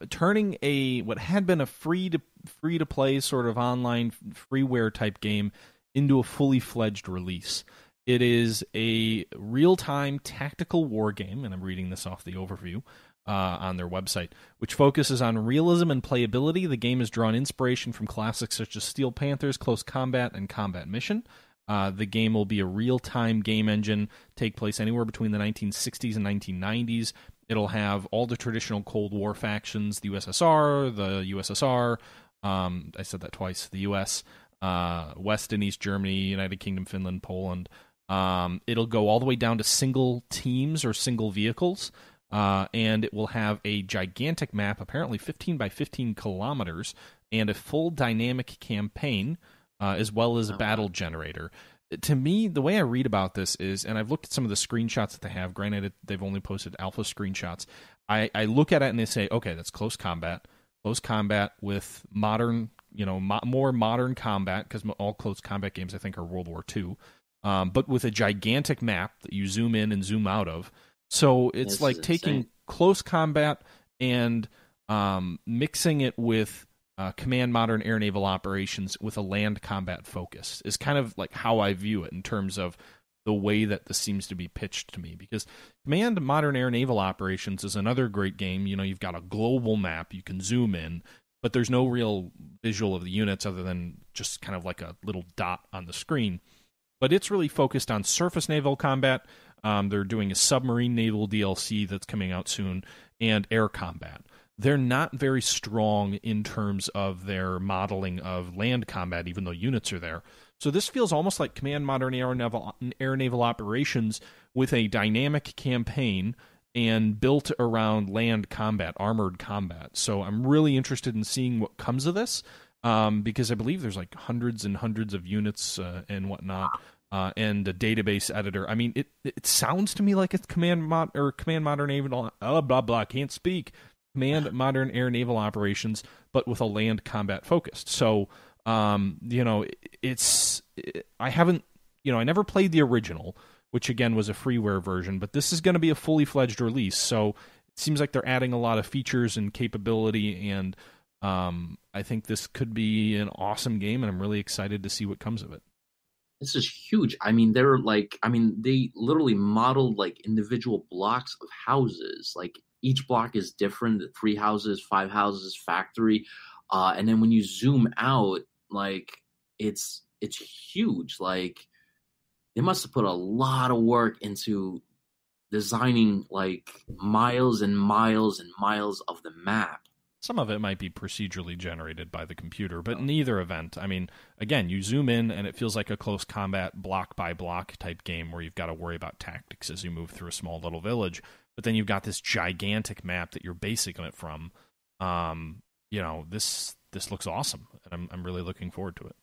turning what had been a free to play sort of online freeware type game into a fully fledged release. It is a real-time tactical war game, and I'm reading this off the overview on their website, which focuses on realism and playability. The game has drawn inspiration from classics such as Steel Panthers, Close Combat, and Combat Mission. The game will be a real-time game engine, take place anywhere between the 1960s and 1990s. It'll have all the traditional Cold War factions, the USSR, the USSR, I said that twice, the US, West and East Germany, United Kingdom, Finland, Poland. It'll go all the way down to single teams or single vehicles, and it will have a gigantic map, apparently 15 by 15 kilometers, and a full dynamic campaign, as well as a battle generator. To me, the way I read about this is, and I've looked at some of the screenshots that they have, granted they've only posted alpha screenshots, I look at it and they say, okay, that's close combat with modern, you know, more modern combat, because all close combat games, I think, are World War II. But with a gigantic map that you zoom in and zoom out of. So it's like taking close combat and mixing it with command modern air naval operations with a land combat focus is kind of like how I view it in terms of the way that this seems to be pitched to me. Because command modern air naval operations is another great game. You know, you've got a global map, you can zoom in, but there's no real visual of the units other than just kind of like a little dot on the screen. But it's really focused on surface naval combat. They're doing a submarine naval DLC that's coming out soon, and air combat. They're not very strong in terms of their modeling of land combat, even though units are there. So this feels almost like Command Modern Air Naval Operations with a dynamic campaign and built around land combat, armored combat. So I'm really interested in seeing what comes of this. Because I believe there's like hundreds and hundreds of units and whatnot, and a database editor. I mean, it sounds to me like it's Command Modern Naval blah blah. Can't speak. Command Modern Air Naval Operations, but with a land combat focused. So, you know, I haven't, you know, I never played the original, which again was a freeware version, but this is going to be a fully fledged release. So it seems like they're adding a lot of features and capability, and I think this could be an awesome game, and I'm really excited to see what comes of it. This is huge. I mean, they literally modeled like individual blocks of houses. Like each block is different, 3 houses, 5 houses, factory. And then when you zoom out, like it's huge. Like they must have put a lot of work into designing like miles and miles and miles of the map. Some of it might be procedurally generated by the computer, but in either event, I mean, again, you zoom in and it feels like a close combat block by block type game where you've got to worry about tactics as you move through a small little village. But then you've got this gigantic map that you're basing it from. You know, this looks awesome, and I'm really looking forward to it.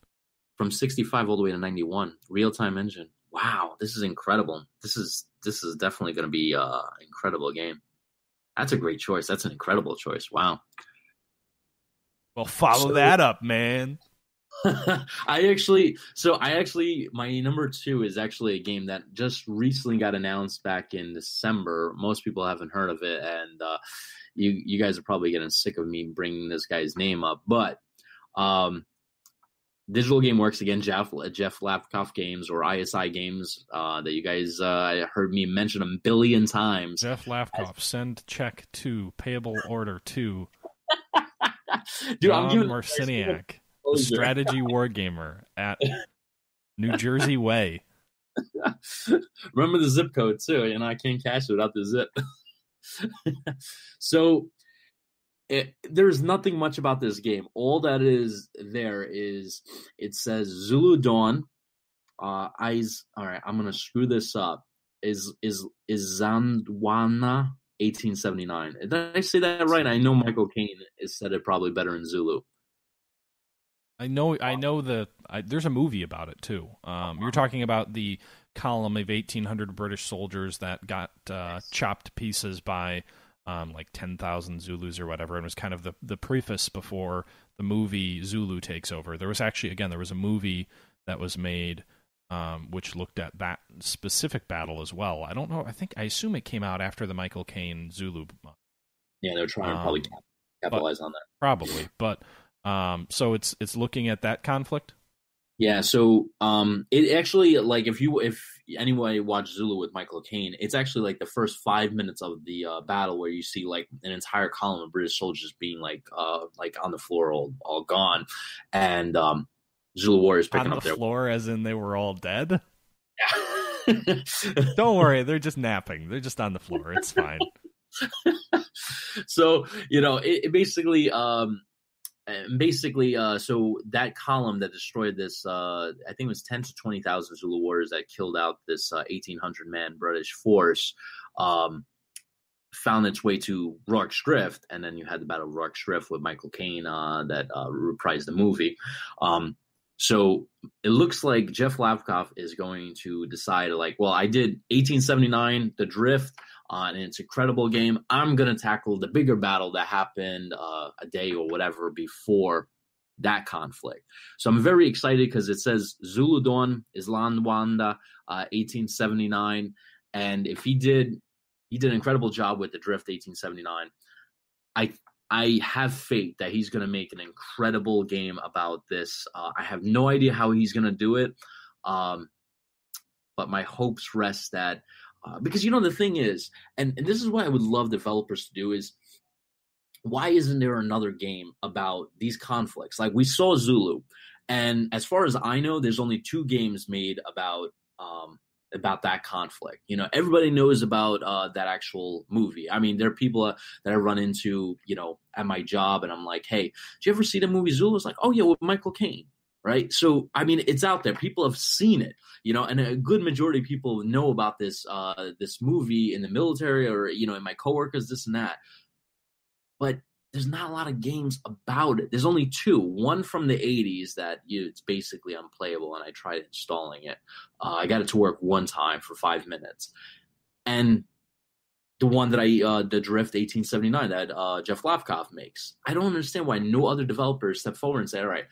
From 65 all the way to 91, real-time engine. Wow, this is incredible. This is definitely going to be an incredible game. That's a great choice. That's an incredible choice. Wow. Well, follow that up, man. I actually, my number 2 is actually a game that just recently got announced back in December. Most people haven't heard of it, and you guys are probably getting sick of me bringing this guy's name up. But Digital Game Works, again, Jeff Lapkoff Games, or ISI Games, that you guys heard me mention a billion times. Jeff Lapkoff, send check to payable order to Dude, John Marciniak, the Strategy Wargamer at New Jersey Way. Remember the zip code too. I can't cash it without the zip. So there's nothing much about this game. All that is there is it says Zulu Dawn. Eyes. All right, I'm gonna screw this up. Is Zandwana 1879? Did I say that right? I know Michael Caine has said it probably better in Zulu. I know there's a movie about it too. You're talking about the column of 1,800 British soldiers that got chopped to pieces by like 10,000 Zulus or whatever, and was kind of the preface before the movie Zulu Takes Over. There was a movie that was made which looked at that specific battle as well. I don't know. I assume it came out after the Michael Caine Zulu. Yeah, they're trying to probably capitalize on that. Probably, but so it's looking at that conflict. Yeah, so it actually, like, if anybody watched Zulu with Michael Caine, it's actually like the first 5 minutes of the battle where you see like an entire column of British soldiers being like on the floor, all gone, and Zulu warriors picking up their floor, as in they were all dead. Yeah. Don't worry, they're just napping. They're just on the floor. It's fine. So it basically. So that column that destroyed this, I think it was 10 to 20,000 Zulu warriors that killed out this 1,800-man British force, found its way to Rorke's Drift, and then you had the Battle of Rorke's Drift with Michael Caine that reprised the movie. So it looks like Jeff Lapkoff is going to decide, like, well, I did 1879, the Drift, and it's an incredible game. I'm going to tackle the bigger battle that happened a day or whatever before that conflict. So I'm very excited because it says Zulu Dawn, Island Wanda, 1879. And if he did an incredible job with the Drift 1879. I have faith that he's going to make an incredible game about this. I have no idea how he's going to do it. But my hopes rest that, because the thing is, and this is what I would love developers to do, is why isn't there another game about these conflicts? Like, we saw Zulu, and as far as I know, there's only 2 games made about that conflict. Everybody knows about that actual movie. I mean, there are people that I run into, at my job, and I'm like, hey, did you ever see the movie Zulu? It's like, oh yeah, with Michael Caine. Right. So, I mean, it's out there. People have seen it, and a good majority of people know about this movie in the military, or, in my coworkers, this and that. But there's not a lot of games about it. There's only 2. One from the 80s that it's basically unplayable, and I tried installing it. I got it to work one time for 5 minutes. And the one that the Drift 1879 that Jeff Lapkoff makes. I don't understand why no other developers step forward and say, all right,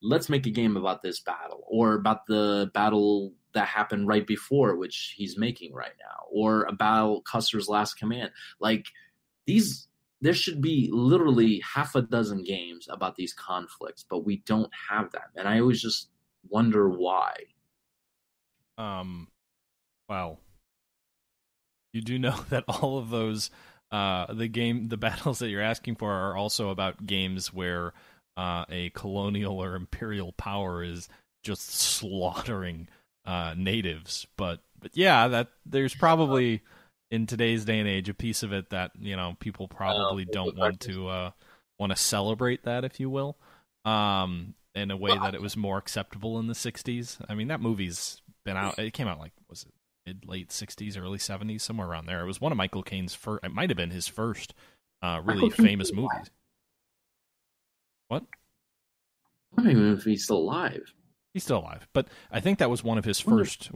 let's make a game about this battle, or about the battle that happened right before, which he's making right now, or about Custer's Last Command. Like, there should be literally half a dozen games about these conflicts, but we don't have that. And I always just wonder why. Well, you do know that all of those, the battles that you're asking for are also about games where a colonial or imperial power is just slaughtering natives. But yeah, that there's probably, in today's day and age, a piece of it that people probably don't want to celebrate that, if you will, in a way that it was more acceptable in the 60s. I mean, that movie's been out. It came out was it late 60s, early 70s, somewhere around there. It was one of Michael Caine's first. It might have been his first really famous movies. What? I don't even know if he's still alive. He's still alive, but I think that was one of his first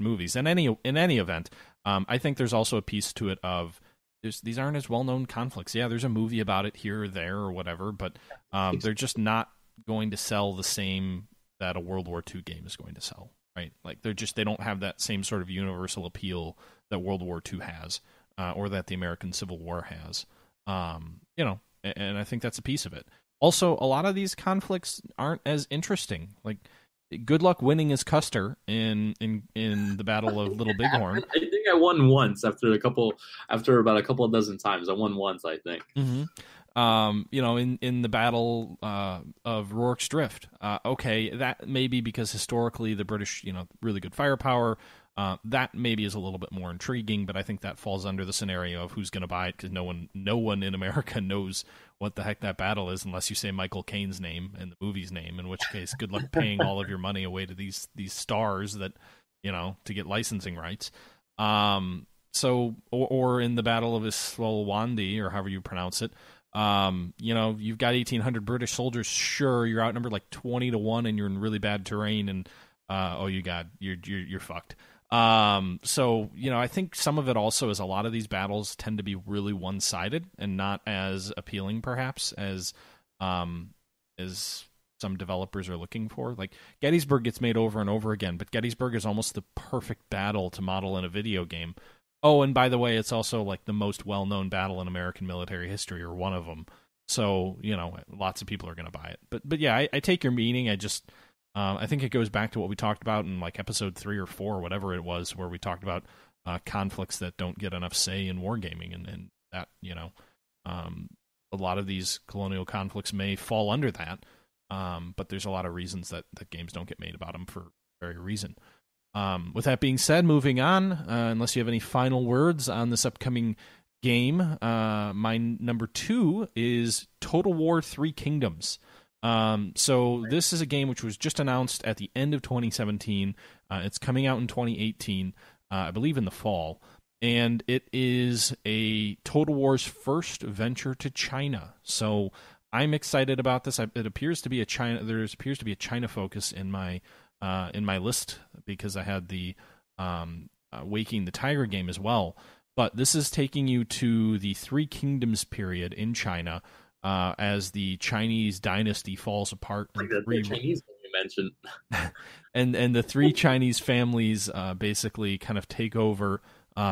movies. In any event, I think there's also a piece to it of these aren't as well-known conflicts. Yeah, there's a movie about it here or there or whatever, but they're just not going to sell the same that a World War II game is going to sell, right? Like they don't have that same sort of universal appeal that World War II has, or that the American Civil War has. And I think that's a piece of it. Also, a lot of these conflicts aren't as interesting. Like, good luck winning as Custer in the Battle of Little Bighorn. I think I won once after about a couple of dozen times. I won once, I think. Mm-hmm. In the Battle of Rorke's Drift. Okay, that may be because historically the British, really good firepower. That maybe is a little bit more intriguing, but I think that falls under the scenario of who's going to buy it, because no one in America knows what the heck that battle is unless you say Michael Caine's name and the movie's name, in which case good luck paying all of your money away to these stars that, to get licensing rights. So in the Battle of Iswalwandi, or however you pronounce it, you've got 1,800 British soldiers. Sure, you're outnumbered like 20-1 and you're in really bad terrain, and you're fucked. I think some of it also is a lot of these battles tend to be really one-sided and not as appealing, perhaps, as some developers are looking for. Like, Gettysburg gets made over and over again, but Gettysburg is almost the perfect battle to model in a video game. Oh, and by the way, it's also like the most well-known battle in American military history, or one of them. So, lots of people are going to buy it. But yeah, I take your meaning. I think it goes back to what we talked about in like episode 3 or 4, or whatever it was, where we talked about conflicts that don't get enough say in wargaming, and that, a lot of these colonial conflicts may fall under that, but there's a lot of reasons that games don't get made about them for very reason. With that being said, moving on, unless you have any final words on this upcoming game, my number 2 is Total War 3 Kingdoms. So this is a game which was just announced at the end of 2017. It's coming out in 2018, I believe in the fall, and it is a Total War's first venture to China. So I'm excited about this. It appears to be there appears to be a China focus in my list, because I had the Waking the Tiger game as well. But this is taking you to the Three Kingdoms period in China, as the Chinese dynasty falls apart. Like the Chinese one you mentioned. and the three Chinese families basically kind of take over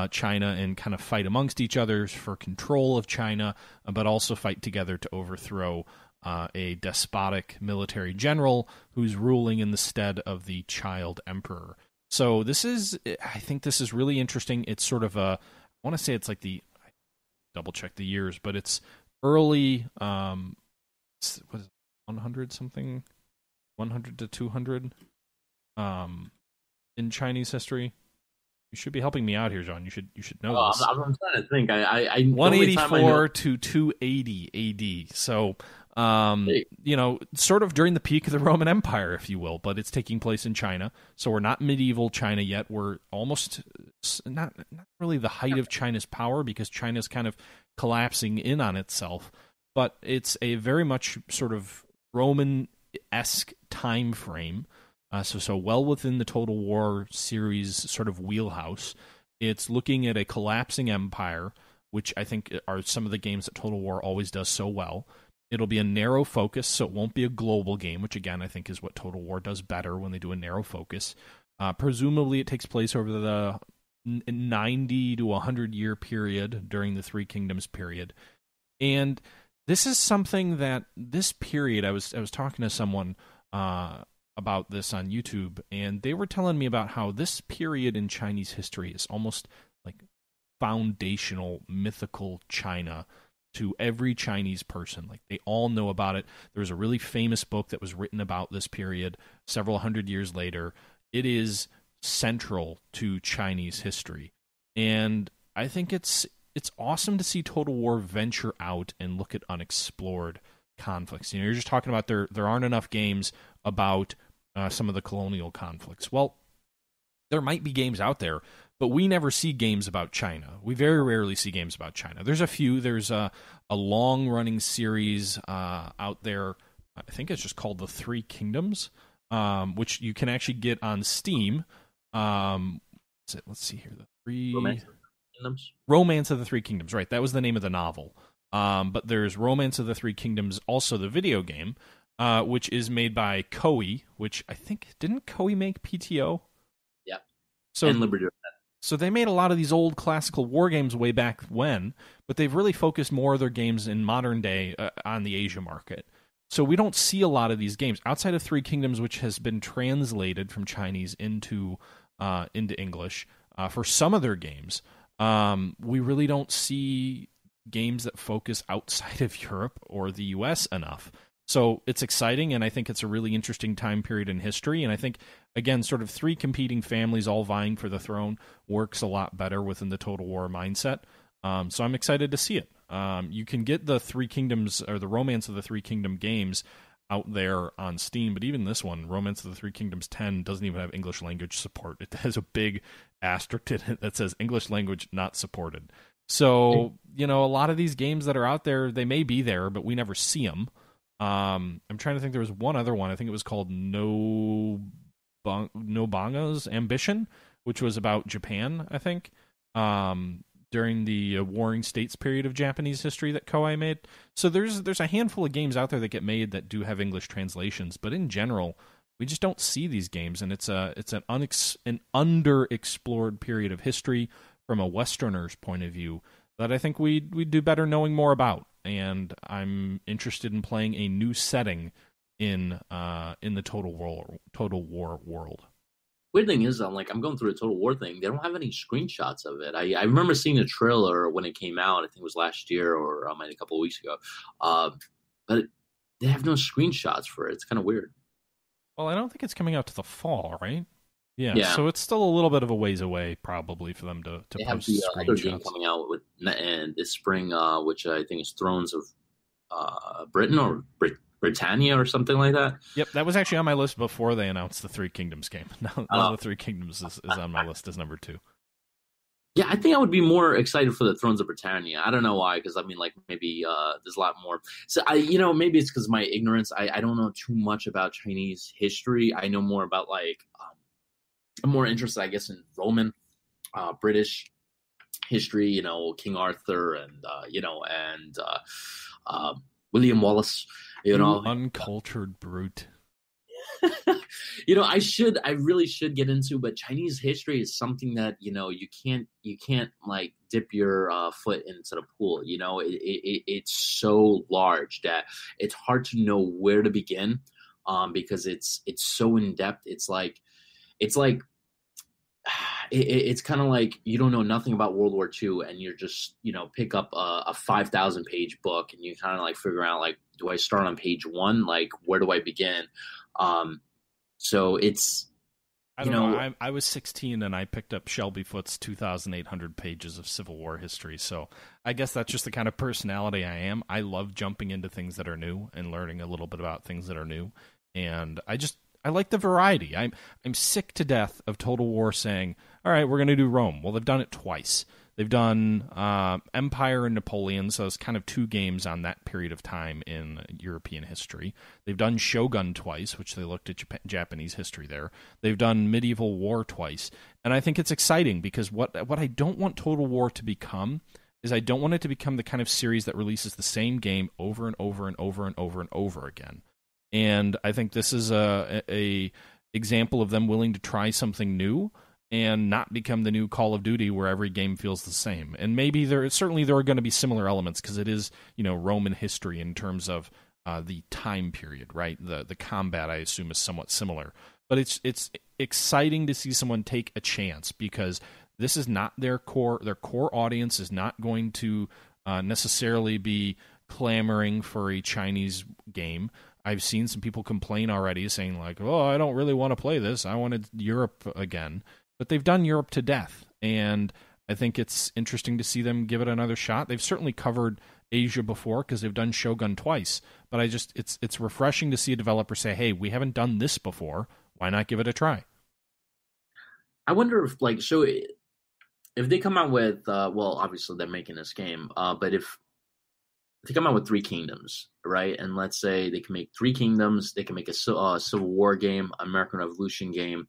China and kind of fight amongst each other for control of China, but also fight together to overthrow a despotic military general who's ruling in the stead of the child emperor. So I think this is really interesting. It's sort of I want to say it's like double check the years, but it's early, what is it, 100 something, 100 to 200, in Chinese history. You should be helping me out here, John. You should know this. I'm trying to think. I 184 to 280 AD. So, sort of during the peak of the Roman Empire, if you will, but it's taking place in China. So we're not medieval China yet. We're almost not really the height of China's power, because China's kind of collapsing in on itself. But it's a very much sort of Roman-esque time frame. So well within the Total War series sort of wheelhouse. It's looking at a collapsing empire, which I think are some of the games that Total War always does so well. It'll be a narrow focus, so it won't be a global game, which again I think is what Total War does better when they do a narrow focus. Presumably it takes place over the 90 to 100 year period during the Three Kingdoms period. And this is something that this period, I was talking to someone about this on YouTube, and they were telling me about how this period in Chinese history is almost like foundational, mythical China to every Chinese person. Like, they all know about it. There was a really famous book that was written about this period several hundred years later. It is central to Chinese history. And I think it's awesome to see Total War venture out and look at unexplored conflicts. You're just talking about there aren't enough games about some of the colonial conflicts. Well, there might be games out there, but we never see games about China. We very rarely see games about China. There's a few. There's a long-running series out there. I think it's just called The Three Kingdoms, which you can actually get on Steam. Let's see here. The three... Kingdoms? Romance of the Three Kingdoms, right? That was the name of the novel. But there's Romance of the Three Kingdoms, also the video game, which is made by Koei, which I think, didn't Koei make PTO? Yeah. So, and Liberty. So they made a lot of these old classical war games way back when, but they've really focused more of their games in modern day on the Asia market. So we don't see a lot of these games outside of Three Kingdoms, which has been translated from Chinese into English for some of their games. We really don't see games that focus outside of Europe or the US enough. So it's exciting, and I think it's a really interesting time period in history. And I think, again, sort of three competing families all vying for the throne works a lot better within the Total War mindset. So I'm excited to see it. You can get the Three Kingdoms, or the Romance of the Three Kingdom games out there on Steam, but even this one, Romance of the Three Kingdoms 10, doesn't even have English language support. It has a big asterisk in it that says English language not supported. So, a lot of these games that are out there, they may be there, but we never see them. I'm trying to think. There was one other one. I think it was called Nobanga's Ambition, which was about Japan, I think, during the Warring States period of Japanese history that Koei made. So there's a handful of games out there that get made that do have English translations, but in general, we just don't see these games, and it's an underexplored period of history from a Westerner's point of view that I think we'd do better knowing more about. And I'm interested in playing a new setting in the Total War world. Weird thing is, I'm going through a Total War thing. They don't have any screenshots of it. I remember seeing the trailer when it came out. I think it was last year or maybe a couple of weeks ago. But they have no screenshots for it. It's kind of weird. Well, I don't think it's coming out to the fall, right? Yeah, so it's still a little bit of a ways away, probably, for them to they post have the screenshots. other game coming out this spring, which I think is Thrones of Britain or Britannia or something like that. Yep, that was actually on my list before they announced the Three Kingdoms game. Now the Three Kingdoms is on my list as number 2. Yeah, I think I would be more excited for the Thrones of Britannia. I don't know why, because maybe there's a lot more. So maybe it's because of my ignorance. I don't know too much about Chinese history. I know more about I'm more interested, I guess, in Roman, British history. King Arthur and William Wallace. Uncultured brute. I really should get into, but Chinese history is something that you can't dip your foot into the pool. It's so large that it's hard to know where to begin, because it's so in depth. It's kind of like you don't know nothing about World War II, and you're just pick up a 5,000 page book, and you kind of figure out do I start on page 1? Where do I begin? So it's I don't know. I was 16 and I picked up Shelby Foote's 2,800 pages of Civil War history. So I guess that's just the kind of personality I am. I love jumping into things that are new and learning a little bit about things that are new, and I like the variety. I'm sick to death of Total War saying, all right, we're going to do Rome. Well, they've done it twice. They've done Empire and Napoleon, so it's kind of 2 games on that period of time in European history. They've done Shogun twice, which they looked at Japanese history there. They've done Medieval War twice. And I think it's exciting because what I don't want Total War to become is I don't want it to become the kind of series that releases the same game over and over and over and over and over again. And I think this is a example of them willing to try something new and not become the new Call of Duty where every game feels the same. And maybe there are going to be similar elements because it is, Roman history in terms of the time period, right? The combat, I assume, is somewhat similar. But it's exciting to see someone take a chance because this is not their core. Their core audience is not going to necessarily be clamoring for a Chinese game. I've seen some people complain already saying oh, I don't really want to play this. I wanted Europe again. But they've done Europe to death, and I think it's interesting to see them give it another shot. They've certainly covered Asia before because they've done Shogun twice, but it's refreshing to see a developer say, hey, we haven't done this before. Why not give it a try? I wonder if if they come out with obviously they're making this game, but if they come out with Three Kingdoms, right? And let's say they can make Three Kingdoms, they can make a Civil War game, American Revolution game.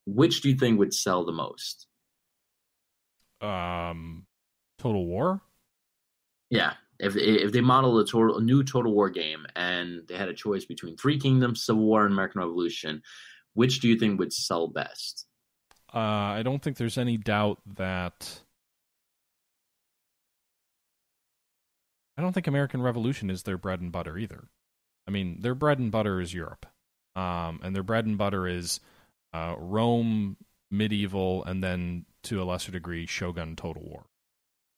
Which do you think would sell the most? Total War? Yeah, if they model a new Total War game and they had a choice between Three Kingdoms, Civil War, and American Revolution, which do you think would sell best? I don't think there's any doubt that... I don't think American Revolution is their bread and butter either. I mean, their bread and butter is Europe. And their bread and butter is Rome, medieval, and then, to a lesser degree, Shogun Total War.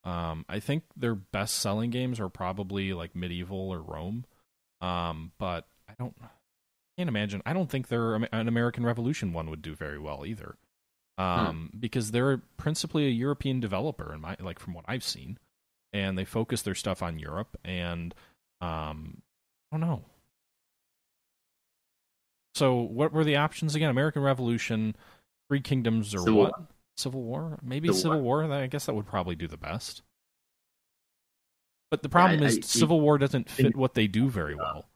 I think their best-selling games are probably like medieval or Rome. But I can't imagine. I don't think an American Revolution one would do very well either. Because they're principally a European developer, from what I've seen. And they focus their stuff on Europe, and I don't know. So what were the options again? American Revolution, Three Kingdoms, or Civil what? War. Civil War? Maybe Civil War. I guess that would probably do the best. But the problem is Civil War doesn't fit what they do very well.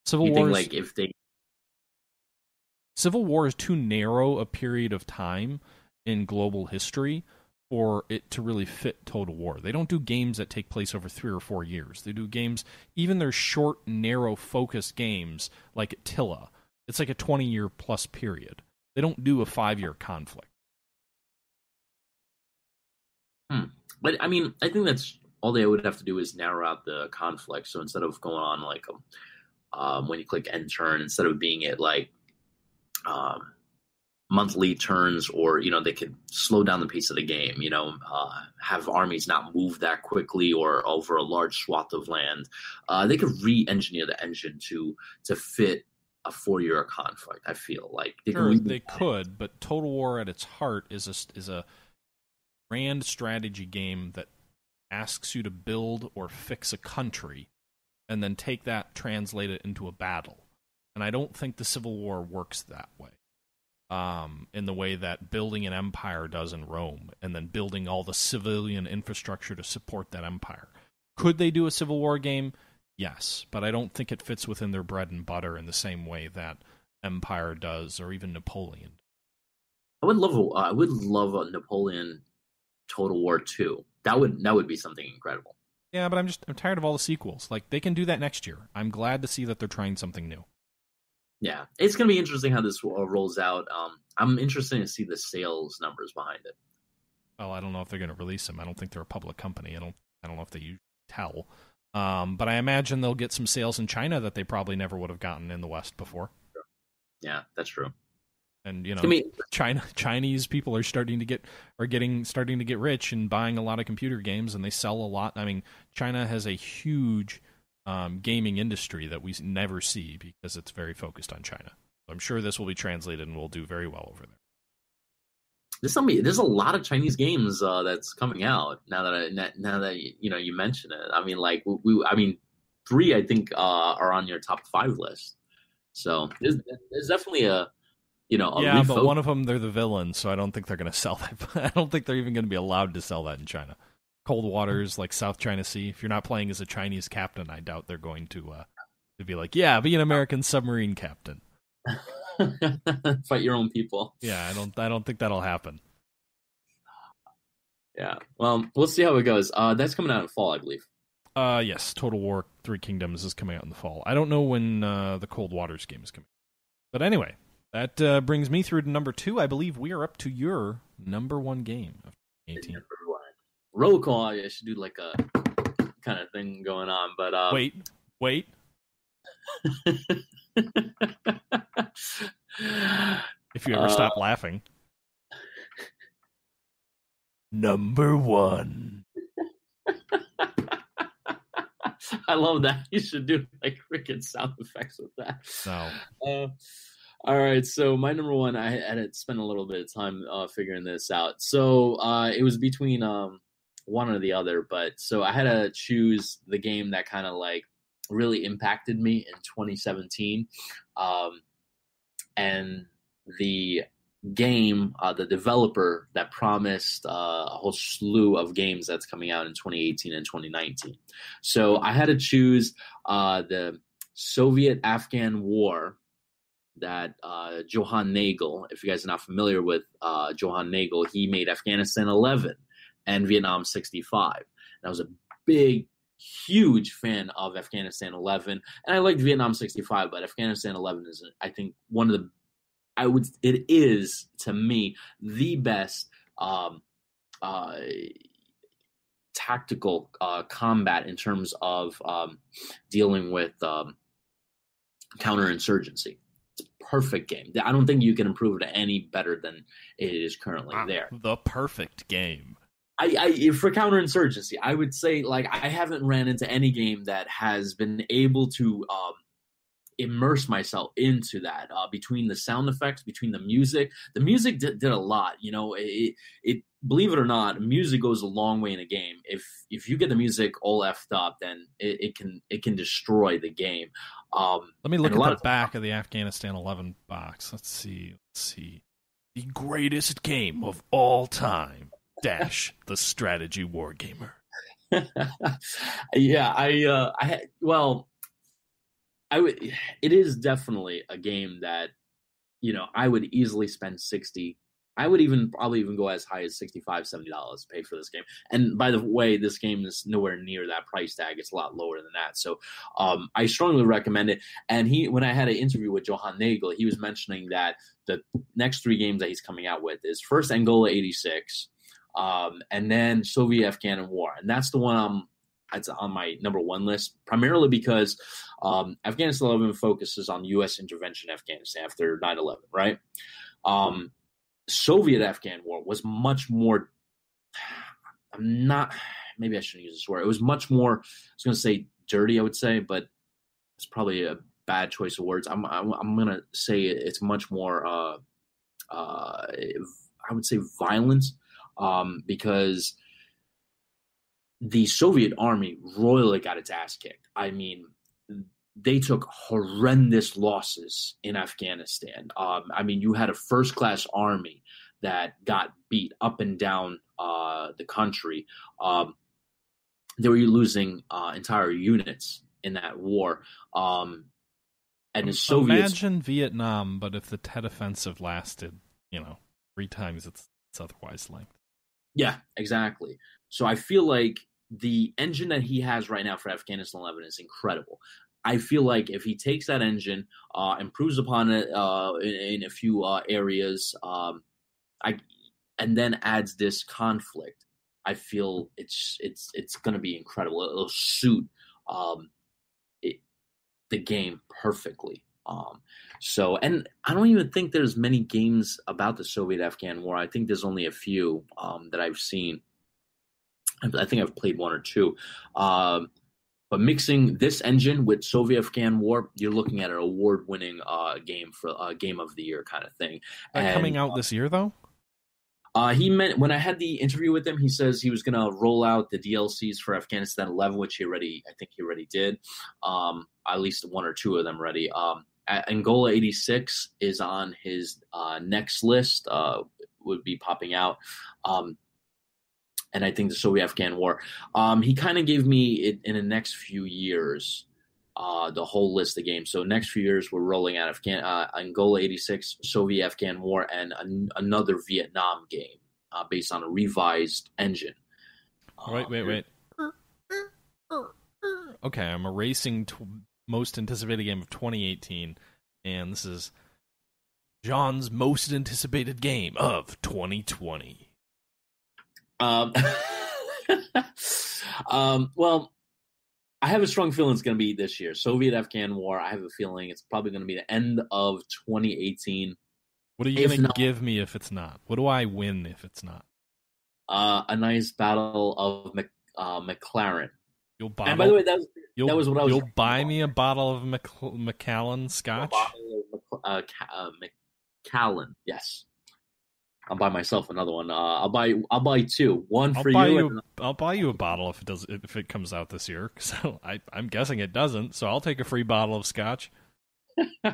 Civil War is too narrow a period of time in global history for it to really fit Total War. They don't do games that take place over 3 or 4 years. They do games, even their short, narrow, focused games, like Attila. It's like a 20-year plus period. They don't do a 5-year conflict. But, I mean, I think that's all they would have to do is narrow out the conflict. So instead of going on, like, when you click end turn, instead of being at, like, monthly turns, or they could slow down the pace of the game, have armies not move that quickly or over a large swath of land. They could re-engineer the engine to fit a 4-year conflict. I feel like they could, but Total War at its heart is a grand strategy game that asks you to build or fix a country and then take that, translate it into a battle. And I don't think the Civil War works that way. In the way that building an empire does in Rome, and then building all the civilian infrastructure to support that empire. Could they do a Civil War game? Yes, but I don't think it fits within their bread and butter in the same way that Empire does, or even Napoleon. I would love a Napoleon Total War 2. That would be something incredible. Yeah, but I'm tired of all the sequels. Like, they can do that next year. I'm glad to see that they're trying something new. Yeah, it's going to be interesting how this rolls out. I'm interested to see the sales numbers behind it. Well, I don't know if they're going to release them. I don't think they're a public company. I don't know if they usually tell. But I imagine they'll get some sales in China that they probably never would have gotten in the West before. Yeah, that's true. And Chinese people are starting to get rich and buying a lot of computer games, and they sell a lot. I mean, China has a huge gaming industry that we never see because it's very focused on China. I'm sure this will be translated and will do very well over there. There's a lot of Chinese games that's coming out now that you mention it. I mean, like I mean, 3 I think are on your top 5 list. So there's definitely a but one of them, they're the villain, so I don't think they're going to sell that. I don't think they're even going to be allowed to sell that in China. Cold waters like South China Sea. If you're not playing as a Chinese captain, I doubt they're going to be like, yeah, be an American submarine captain. Fight your own people. Yeah, I don't think that'll happen. Yeah, well, we'll see how it goes. That's coming out in fall, I believe. Yes, Total War 3 Kingdoms is coming out in the fall. I don't know when the Cold Waters game is coming. But anyway, that brings me through to number 2. I believe we are up to your number 1 game of 2018. Roll call. I should do like a kind of thing going on, but wait. If you ever stop laughing. Number 1. I love that. You should do like freaking sound effects with that. No. All right, so my number 1, I had to spend a little bit of time figuring this out. So it was between one or the other, but so I had to choose the game that kind of like really impacted me in 2017, and the game, the developer that promised a whole slew of games that's coming out in 2018 and 2019. So I had to choose the Soviet-Afghan War that Johan Nagel, if you guys are not familiar with Johan Nagel, he made Afghanistan 11. and Vietnam 65. And I was a big, huge fan of Afghanistan 11, and I liked Vietnam 65, but Afghanistan 11 is, I think, one of the, it is, to me, the best tactical combat in terms of dealing with counterinsurgency. It's a perfect game. I don't think you can improve it any better than it is currently there. The perfect game. I for counterinsurgency, I would say, like, I haven't ran into any game that has been able to immerse myself into that. Between the sound effects, between the music did a lot. You know, it believe it or not, music goes a long way in a game. If you get the music all effed up, then it can destroy the game. Let me look at the back of the Afghanistan 11 box. Let's see. The greatest game of all time. Dash the Strategy Wargamer. Yeah, it is definitely a game that, you know, I would easily spend 60. I would probably go as high as $65, $70 to pay for this game. And by the way, this game is nowhere near that price tag. It's a lot lower than that. So I strongly recommend it. And when I had an interview with Johan Nagel, he was mentioning that the next 3 games that he's coming out with is first Angola 86, and then Soviet-Afghan War. And that's the one it's on my number 1 list, primarily because Afghanistan 11 focuses on U.S. intervention in Afghanistan after 9/11, right? Soviet-Afghan War was much more, maybe I shouldn't use this word. It was much more, I was going to say dirty, I would say, but it's probably a bad choice of words. I'm going to say it's much more, I would say violent, because the Soviet army royally got its ass kicked. I mean, they took horrendous losses in Afghanistan. I mean, you had a first-class army that got beat up and down the country. They were losing entire units in that war. And the Soviets... Imagine Vietnam, but if the Tet Offensive lasted, 3 times its otherwise length. Yeah, exactly. So I feel like the engine that he has right now for Afghanistan 11 is incredible. I feel like if he takes that engine, improves upon it in a few areas, and then adds this conflict, I feel it's going to be incredible. It'll suit the game perfectly. And I don't even think there's many games about the Soviet-Afghan War. I think there's only a few that I've seen. I think I've played 1 or 2. But mixing this engine with Soviet-Afghan War, you're looking at an award-winning game for Game of the Year kind of thing. Coming out this year, though? When I had the interview with him, he says he was going to roll out the DLCs for Afghanistan 11, which I think he already did. At least 1 or 2 of them already. Angola 86 is on his next list, would be popping out. And I think the Soviet-Afghan War. He kind of gave me it in the next few years, the whole list of games. So next few years, we're rolling out Angola 86, Soviet-Afghan War, and another Vietnam game based on a revised engine. Wait. Okay, I'm erasing most anticipated game of 2018, and this is John's most anticipated game of 2020. Well, I have a strong feeling it's going to be this year. Soviet-Afghan War, I have a feeling it's probably going to be the end of 2018. What are you going to give me if it's not? What do I win if it's not? A nice battle of McLaren. You'll buy. And by the way, that was what I was. You'll buy me a bottle of Macallan Scotch. Macallan, yes. I'll buy myself another one. I'll buy 2. One for you. I'll buy you a bottle if it comes out this year. So I'm guessing it doesn't. So I'll take a free bottle of Scotch. All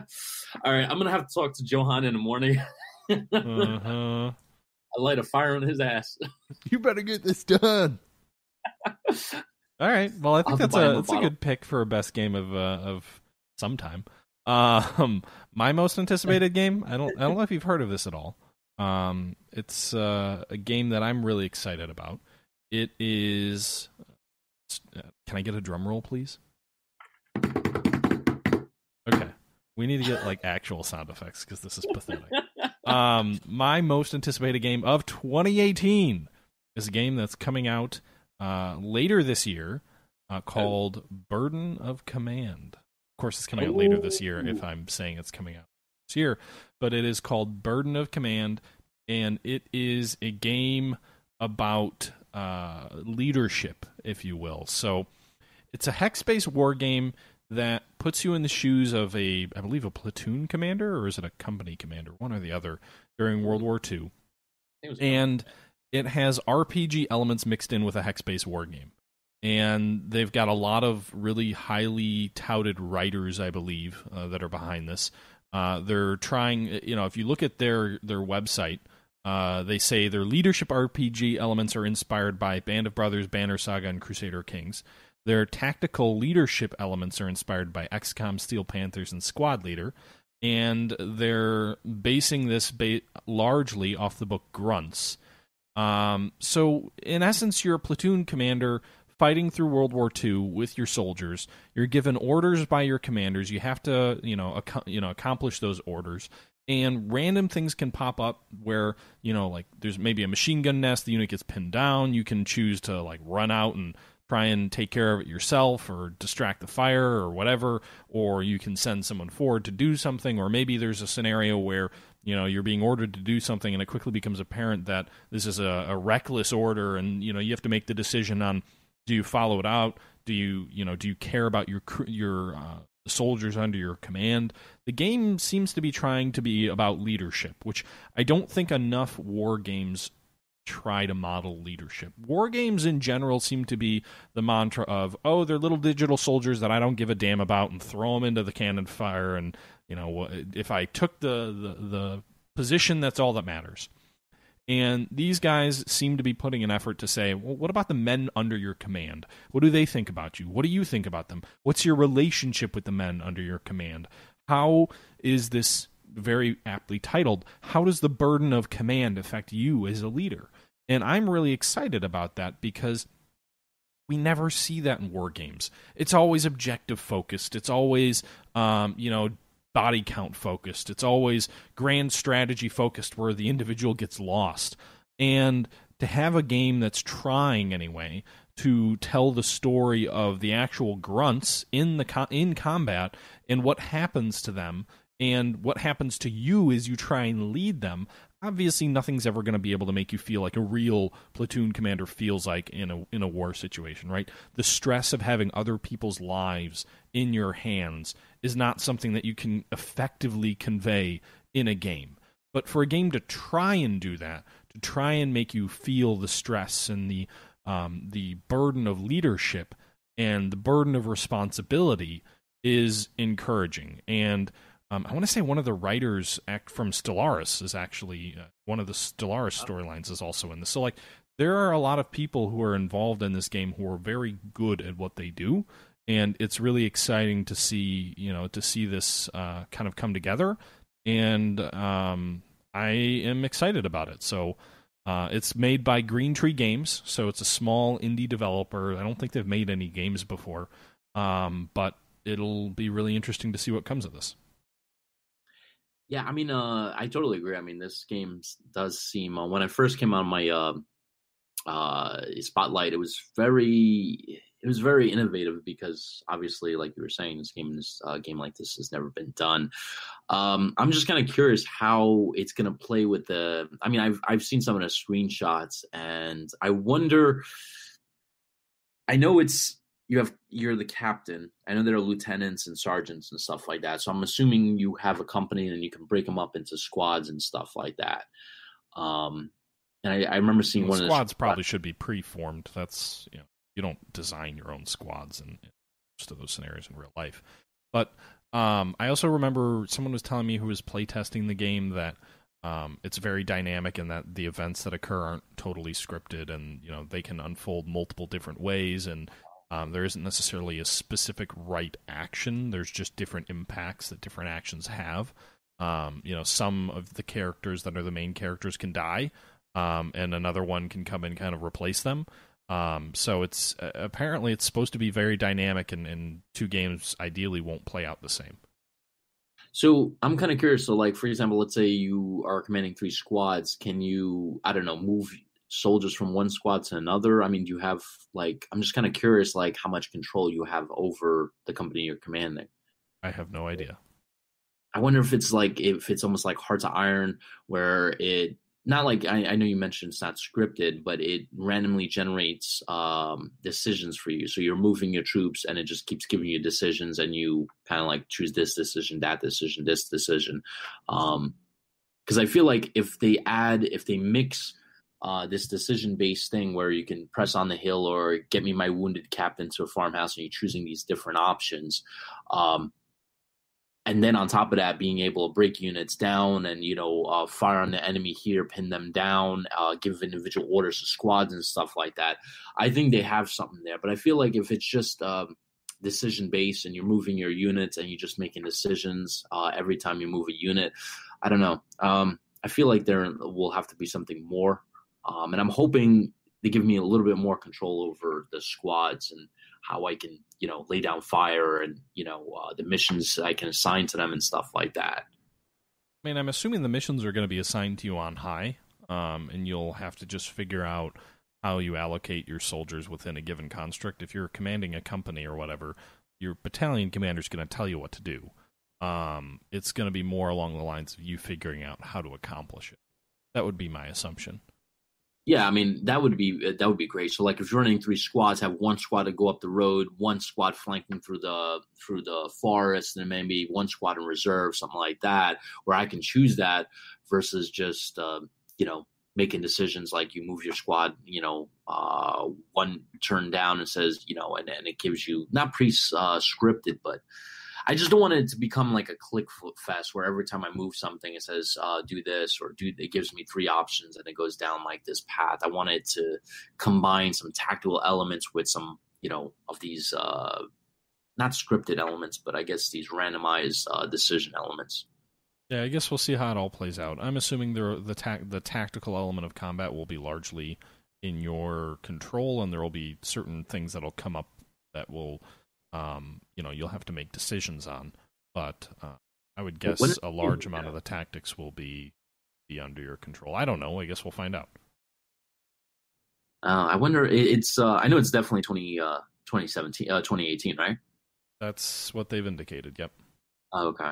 right, I'm gonna have to talk to Johan in the morning. Uh-huh. I light a fire on his ass. You better get this done. All right. Well, I think that's a good pick for a best game of some time. My most anticipated game. I don't know if you've heard of this at all. It's a game that I'm really excited about. It is. Can I get a drum roll, please? Okay. We need to get like actual sound effects because this is pathetic. My most anticipated game of 2018 is a game that's coming out later this year called Burden of Command. Of course, it's coming out later this year if I'm saying it's coming out this year, but it is called Burden of Command, and it is a game about leadership, if you will. So it's a hex-based war game that puts you in the shoes of I believe a platoon commander, or is it a company commander, one or the other, during World War II. And it has RPG elements mixed in with a hex-based war game. And they've got a lot of really highly touted writers, I believe, that are behind this. They're trying, if you look at their website, they say their leadership RPG elements are inspired by Band of Brothers, Banner Saga, and Crusader Kings. Their tactical leadership elements are inspired by XCOM, Steel Panthers, and Squad Leader. And they're basing this largely off the book Grunts. So, in essence, you're a platoon commander fighting through World War II with your soldiers. You're given orders by your commanders. You have to, accomplish those orders. And random things can pop up where, like there's maybe a machine gun nest, the unit gets pinned down. You can choose to like run out and try and take care of it yourself or distract the fire or whatever, or you can send someone forward to do something, or maybe there's a scenario where you're being ordered to do something and it quickly becomes apparent that this is a reckless order, and you have to make the decision on, do you follow it out? Do you care about your soldiers under your command? The game seems to be trying to be about leadership, which I don't think enough war games try to model leadership. War games in general seem to be the mantra of, they're little digital soldiers that I don't give a damn about, and throw them into the cannon fire, and if I took the position, that's all that matters. And these guys seem to be putting an effort to say, well, what about the men under your command? What do they think about you? What do you think about them? What's your relationship with the men under your command? How is this, very aptly titled, how does the burden of command affect you as a leader? And I'm really excited about that because we never see that in war games. It's always objective focused. It's always, body count focused. It's always grand strategy focused where the individual gets lost. And to have a game that's trying anyway to tell the story of the actual grunts in combat and what happens to them and what happens to you as you try and lead them. Obviously, nothing's ever going to be able to make you feel like a real platoon commander feels like in a war situation, right? The stress of having other people's lives in your hands is not something that you can effectively convey in a game. But for a game to try and do that, to try and make you feel the stress and the burden of leadership and the burden of responsibility is encouraging. And I want to say one of the writers from Stellaris is actually one of the Stellaris storylines is also in this. So like there are a lot of people who are involved in this game who are very good at what they do, and it's really exciting to see this kind of come together. And I am excited about it. So it's made by Green Tree Games, so it's a small indie developer. I don't think they've made any games before, but it'll be really interesting to see what comes of this. Yeah, I mean, I totally agree. I mean, this game does seem, when I first came on my spotlight, it was very innovative because obviously, like you were saying, this game like this has never been done. I'm just kind of curious how it's going to play with I mean, I've seen some of the screenshots, and I wonder. I know you're the captain. I know there are lieutenants and sergeants and stuff like that. So I'm assuming you have a company and you can break them up into squads and stuff like that. And I remember seeing one of the squads probably should be pre-formed. That's, you don't design your own squads in most of those scenarios in real life. But I also remember someone was telling me who was playtesting the game that it's very dynamic and that the events that occur aren't totally scripted, and they can unfold multiple different ways, and there isn't necessarily a specific right action. There's just different impacts that different actions have. Some of the characters that are the main characters can die, and another one can come and kind of replace them. So it's apparently it's supposed to be very dynamic, and two games ideally won't play out the same. So I'm kind of curious. So, like, for example, let's say you are commanding 3 squads. Can you, I don't know, move soldiers from one squad to another? I mean, do you have, like, I'm just kind of curious, like, how much control you have over the company you're commanding. I have no idea. I wonder if it's almost like Hearts of Iron, where it not like I know you mentioned it's not scripted, but it randomly generates decisions for you. So you're moving your troops, and it just keeps giving you decisions, and you kind of like choose this decision, that decision, this decision. Because I feel like if they mix this decision based thing where you can press on the hill or get me my wounded captain to a farmhouse, and you're choosing these different options. And then on top of that, being able to break units down and, fire on the enemy here, pin them down, give individual orders to squads and stuff like that. I think they have something there. But I feel like if it's just decision-based and you're moving your units and you're just making decisions every time you move a unit, I don't know. I feel like there will have to be something more. And I'm hoping they give me a little bit more control over the squads and how I can, lay down fire and, the missions I can assign to them and stuff like that. I mean, I'm assuming the missions are going to be assigned to you on high, and you'll have to just figure out how you allocate your soldiers within a given construct. If you're commanding a company or whatever, your battalion commander is going to tell you what to do. It's going to be more along the lines of you figuring out how to accomplish it. That would be my assumption. Yeah, I mean, that would be great. So, like, if you're running 3 squads, have one squad to go up the road, one squad flanking through the forest, and then maybe one squad in reserve, something like that, where I can choose that versus just making decisions like you move your squad, one turn down and says, and it gives you not scripted, but I just don't want it to become like a click fest where every time I move something, it says, do this, or it gives me 3 options and it goes down like this path. I want it to combine some tactical elements with some, of these, not scripted elements, but I guess these randomized decision elements. Yeah, I guess we'll see how it all plays out. I'm assuming the tactical element of combat will be largely in your control, and there will be certain things that'll come up that will... you'll have to make decisions on, but I would guess a large amount of the tactics will be under your control. I don't know. I guess we'll find out. I wonder. It's. I know it's definitely 2018, right? That's what they've indicated. Yep. Oh, okay.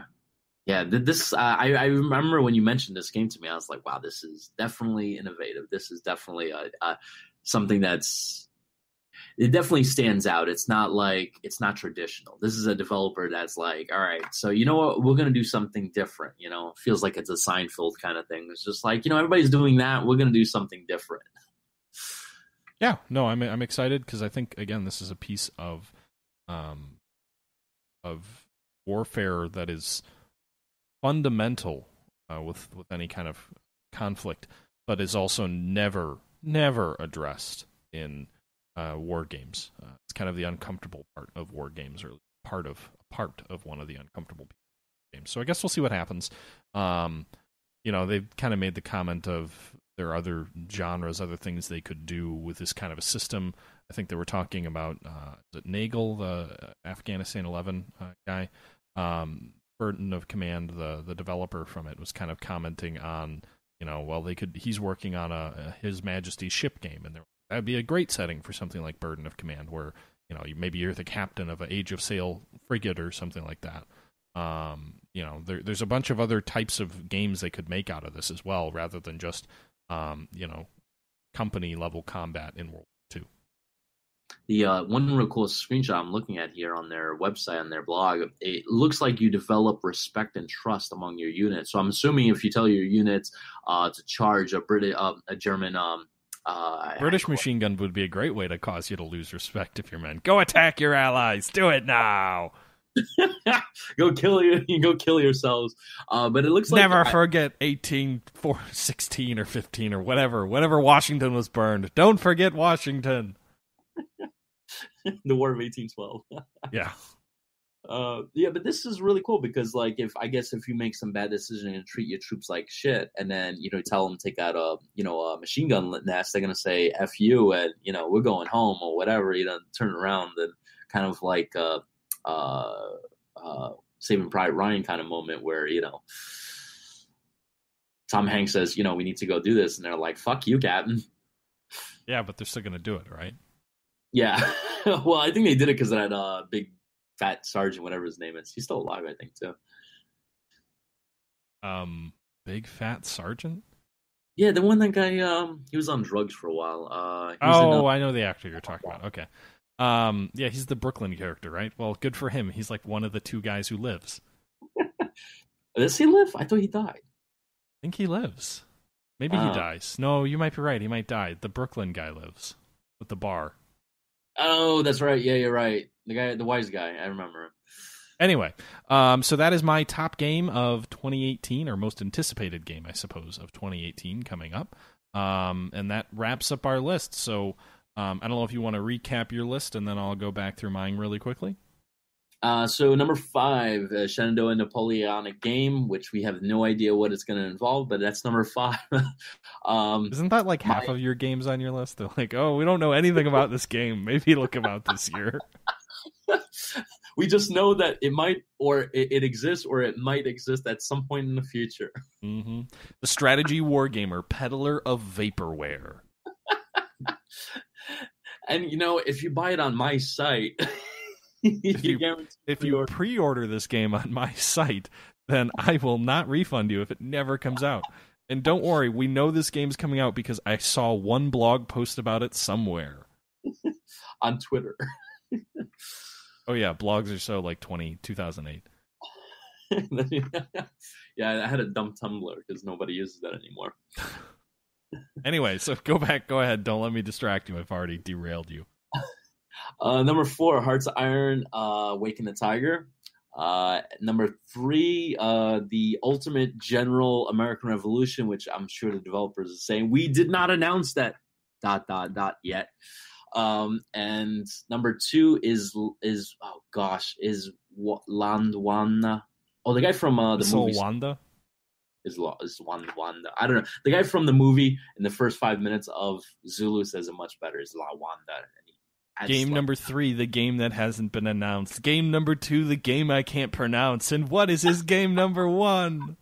Yeah. This. I remember when you mentioned this game to me, I was like, "Wow, this is definitely innovative. This is definitely something that's." It definitely stands out. It's not traditional. This is a developer that's like, all right, so you know what? We're going to do something different. It feels like it's a Seinfeld kind of thing. It's just like, everybody's doing that. We're going to do something different. Yeah, no, I'm excited because I think, again, this is a piece of warfare that is fundamental with any kind of conflict, but is also never addressed in war games. It's kind of the uncomfortable part of war games, or part of one of the uncomfortable games. So I guess we'll see what happens. They've kind of made the comment of there are other genres, other things they could do with this kind of a system. I think they were talking about Nagel, the Afghanistan 11 guy. Burden of Command, the developer from it, was kind of commenting on, he's working on His Majesty's ship game, and that'd be a great setting for something like Burden of Command, where maybe you're the captain of an Age of Sail frigate or something like that. There's a bunch of other types of games they could make out of this as well, rather than just company level combat in World War II. The one real cool screenshot I'm looking at here on their website, on their blog, it looks like you develop respect and trust among your units. So I'm assuming if you tell your units to charge a German. British machine gun would be a great way to cause you to lose respect if you're men. Go attack your allies. Do it now. Go kill yourselves. But it looks like never forget 1816 or 15 or whatever Washington was burned. Don't forget Washington. The War of 1812. Yeah. Yeah, but this is really cool because, like, if you make some bad decision and treat your troops like shit, and then tell them to take out a machine gun nest, they're gonna say "f you" and we're going home or whatever. Turn around and kind of like Saving Private Ryan kind of moment where Tom Hanks says, we need to go do this, and they're like, "Fuck you, Captain." Yeah, but they're still gonna do it, right? Yeah. Well, I think they did it because of that big fat sergeant, whatever his name is. He's still alive, I think, too. Big fat sergeant? Yeah, the one that guy, he was on drugs for a while. I know the actor you're talking about. Okay. Yeah, he's the Brooklyn character, right? Well, good for him. He's like one of the two guys who lives. Does he live? I thought he died. I think he lives. Maybe he dies. No, you might be right. He might die. The Brooklyn guy lives with the bar. Oh, that's right. Yeah, you're right. The wise guy. I remember him. Anyway, so that is my top game of 2018, or most anticipated game, I suppose, of 2018 coming up. And that wraps up our list. So I don't know if you want to recap your list, and then I'll go back through mine really quickly. So number 5, Shenandoah Napoleonic game, which we have no idea what it's going to involve, but that's number 5. Isn't that like half of your games on your list? They're like, oh, we don't know anything about this game. Maybe it'll come out this year. We just know that it might, or it exists, or it might exist at some point in the future. Mm-hmm. The Strategy Wargamer, peddler of vaporware. And if you buy it on my site, if you pre-order this game on my site, then I will not refund you if it never comes out. And don't worry, we know this game's coming out because I saw one blog post about it somewhere. On Twitter. Oh yeah, blogs are so like 2008. Yeah, I had a dumb Tumblr because nobody uses that anymore. Anyway, so go ahead. Don't let me distract you. I've already derailed you. Number 4, Hearts of Iron, Waking the Tiger. Number 3, the Ultimate General American Revolution, which I'm sure the developers are saying we did not announce that ... yet. And number 2 is Landwana. Oh, the guy from the movie Wanda is Wanda. I don't know. The guy from the movie in the first 5 minutes of Zulu says it much better. Is La Wanda. Game number 3, the game that hasn't been announced. Game number 2, the game I can't pronounce. And what is his game number 1?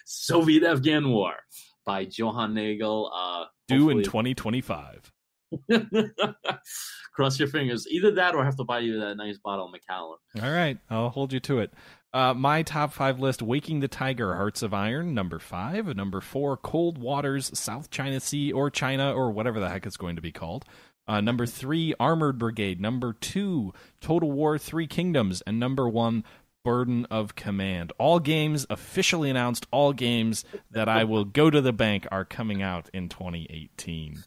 Soviet-Afghan War by Johan Nagel. Due in 2025. Cross your fingers. Either that or I have to buy you that nice bottle of Macallan. All right. I'll hold you to it. My top 5 list: Waking the Tiger, Hearts of Iron, number 5. Number 4, Cold Waters, South China Sea, or China, or whatever the heck it's going to be called. Number 3, Armored Brigade. Number 2, Total War 3 Kingdoms. And number 1, Burden of Command. All games officially announced. All games that I will go to the bank are coming out in 2018.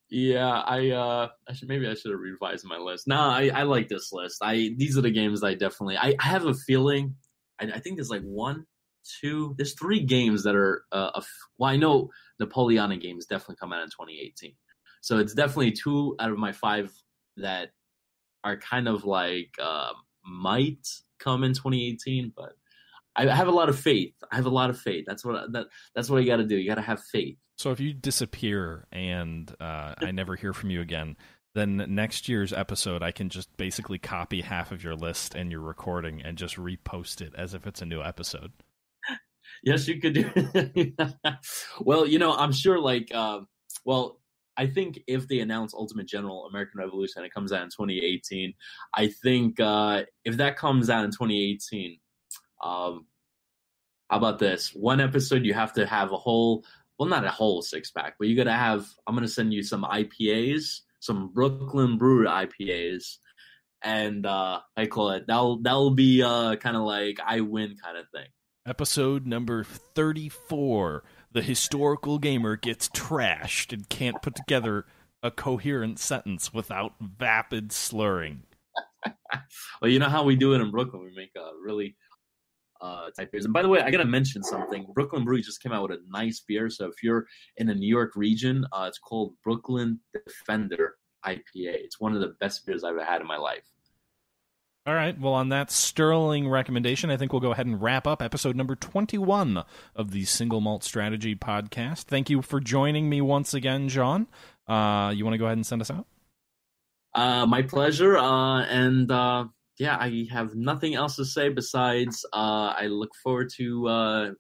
Yeah, I should have revised my list. No, I like this list. These are the games I definitely. I have a feeling. I think there's like 1, 2. There's 3 games that are. Well, I know Napoleonic games definitely come out in 2018. So it's definitely 2 out of my 5 that are kind of like might come in 2018, but I have a lot of faith. That's what you got to do. You got to have faith. So if you disappear and I never hear from you again, then next year's episode I can just basically copy half of your list and your recording and just repost it as if it's a new episode. Yes, you could do. Well, I'm sure I think if they announce Ultimate General American Revolution and it comes out in 2018, I think if that comes out in 2018, how about this? One episode you have to have a whole, well, not a whole 6-pack, but you got to have, I'm going to send you some IPAs, some Brooklyn Brewery IPAs, and I call it, that'll be kind of like I win kind of thing. Episode number 34. The historical gamer gets trashed and can't put together a coherent sentence without vapid slurring. Well, you know how we do it in Brooklyn. We make really type beers. And by the way, I got to mention something. Brooklyn Brewery just came out with a nice beer. So if you're in the New York region, it's called Brooklyn Defender IPA. It's one of the best beers I've ever had in my life. All right. Well, on that sterling recommendation, I think we'll go ahead and wrap up episode number 21 of the Single Malt Strategy podcast. Thank you for joining me once again, John. You want to go ahead and send us out? My pleasure. Yeah, I have nothing else to say besides I look forward to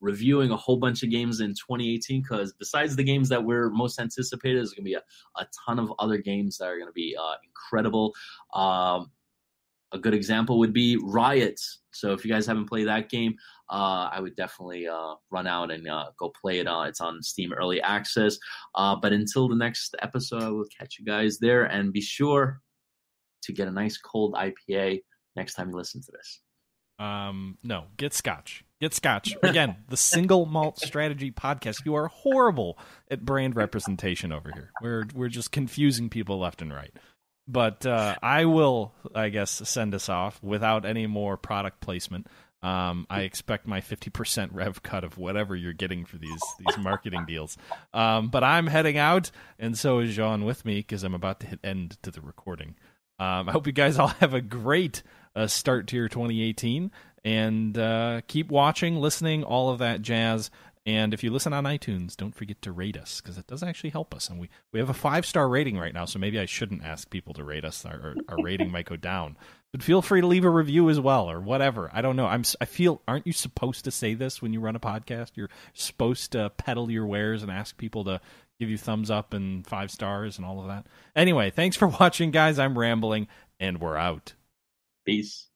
reviewing a whole bunch of games in 2018, because besides the games that we're most anticipated, there's going to be a ton of other games that are going to be incredible. A good example would be Riot. So if you guys haven't played that game, I would definitely run out and go play it. It's on Steam Early Access. But until the next episode, I will catch you guys there. And be sure to get a nice cold IPA next time you listen to this. No, get Scotch. Get Scotch. Again, the Single Malt Strategy podcast. You are horrible at brand representation over here. We're just confusing people left and right. But I will, I guess, send us off without any more product placement. I expect my 50% rev cut of whatever you're getting for these marketing deals. But I'm heading out, and so is Jean with me, because I'm about to hit end to the recording. I hope you guys all have a great start to your 2018, and keep watching, listening, all of that jazz. And if you listen on iTunes, don't forget to rate us, because it does actually help us. And we have a 5-star rating right now, so maybe I shouldn't ask people to rate us. Our rating might go down. But feel free to leave a review as well, or whatever. I don't know. I feel, aren't you supposed to say this when you run a podcast? You're supposed to peddle your wares and ask people to give you thumbs up and 5 stars and all of that. Anyway, thanks for watching, guys. I'm rambling, and we're out. Peace.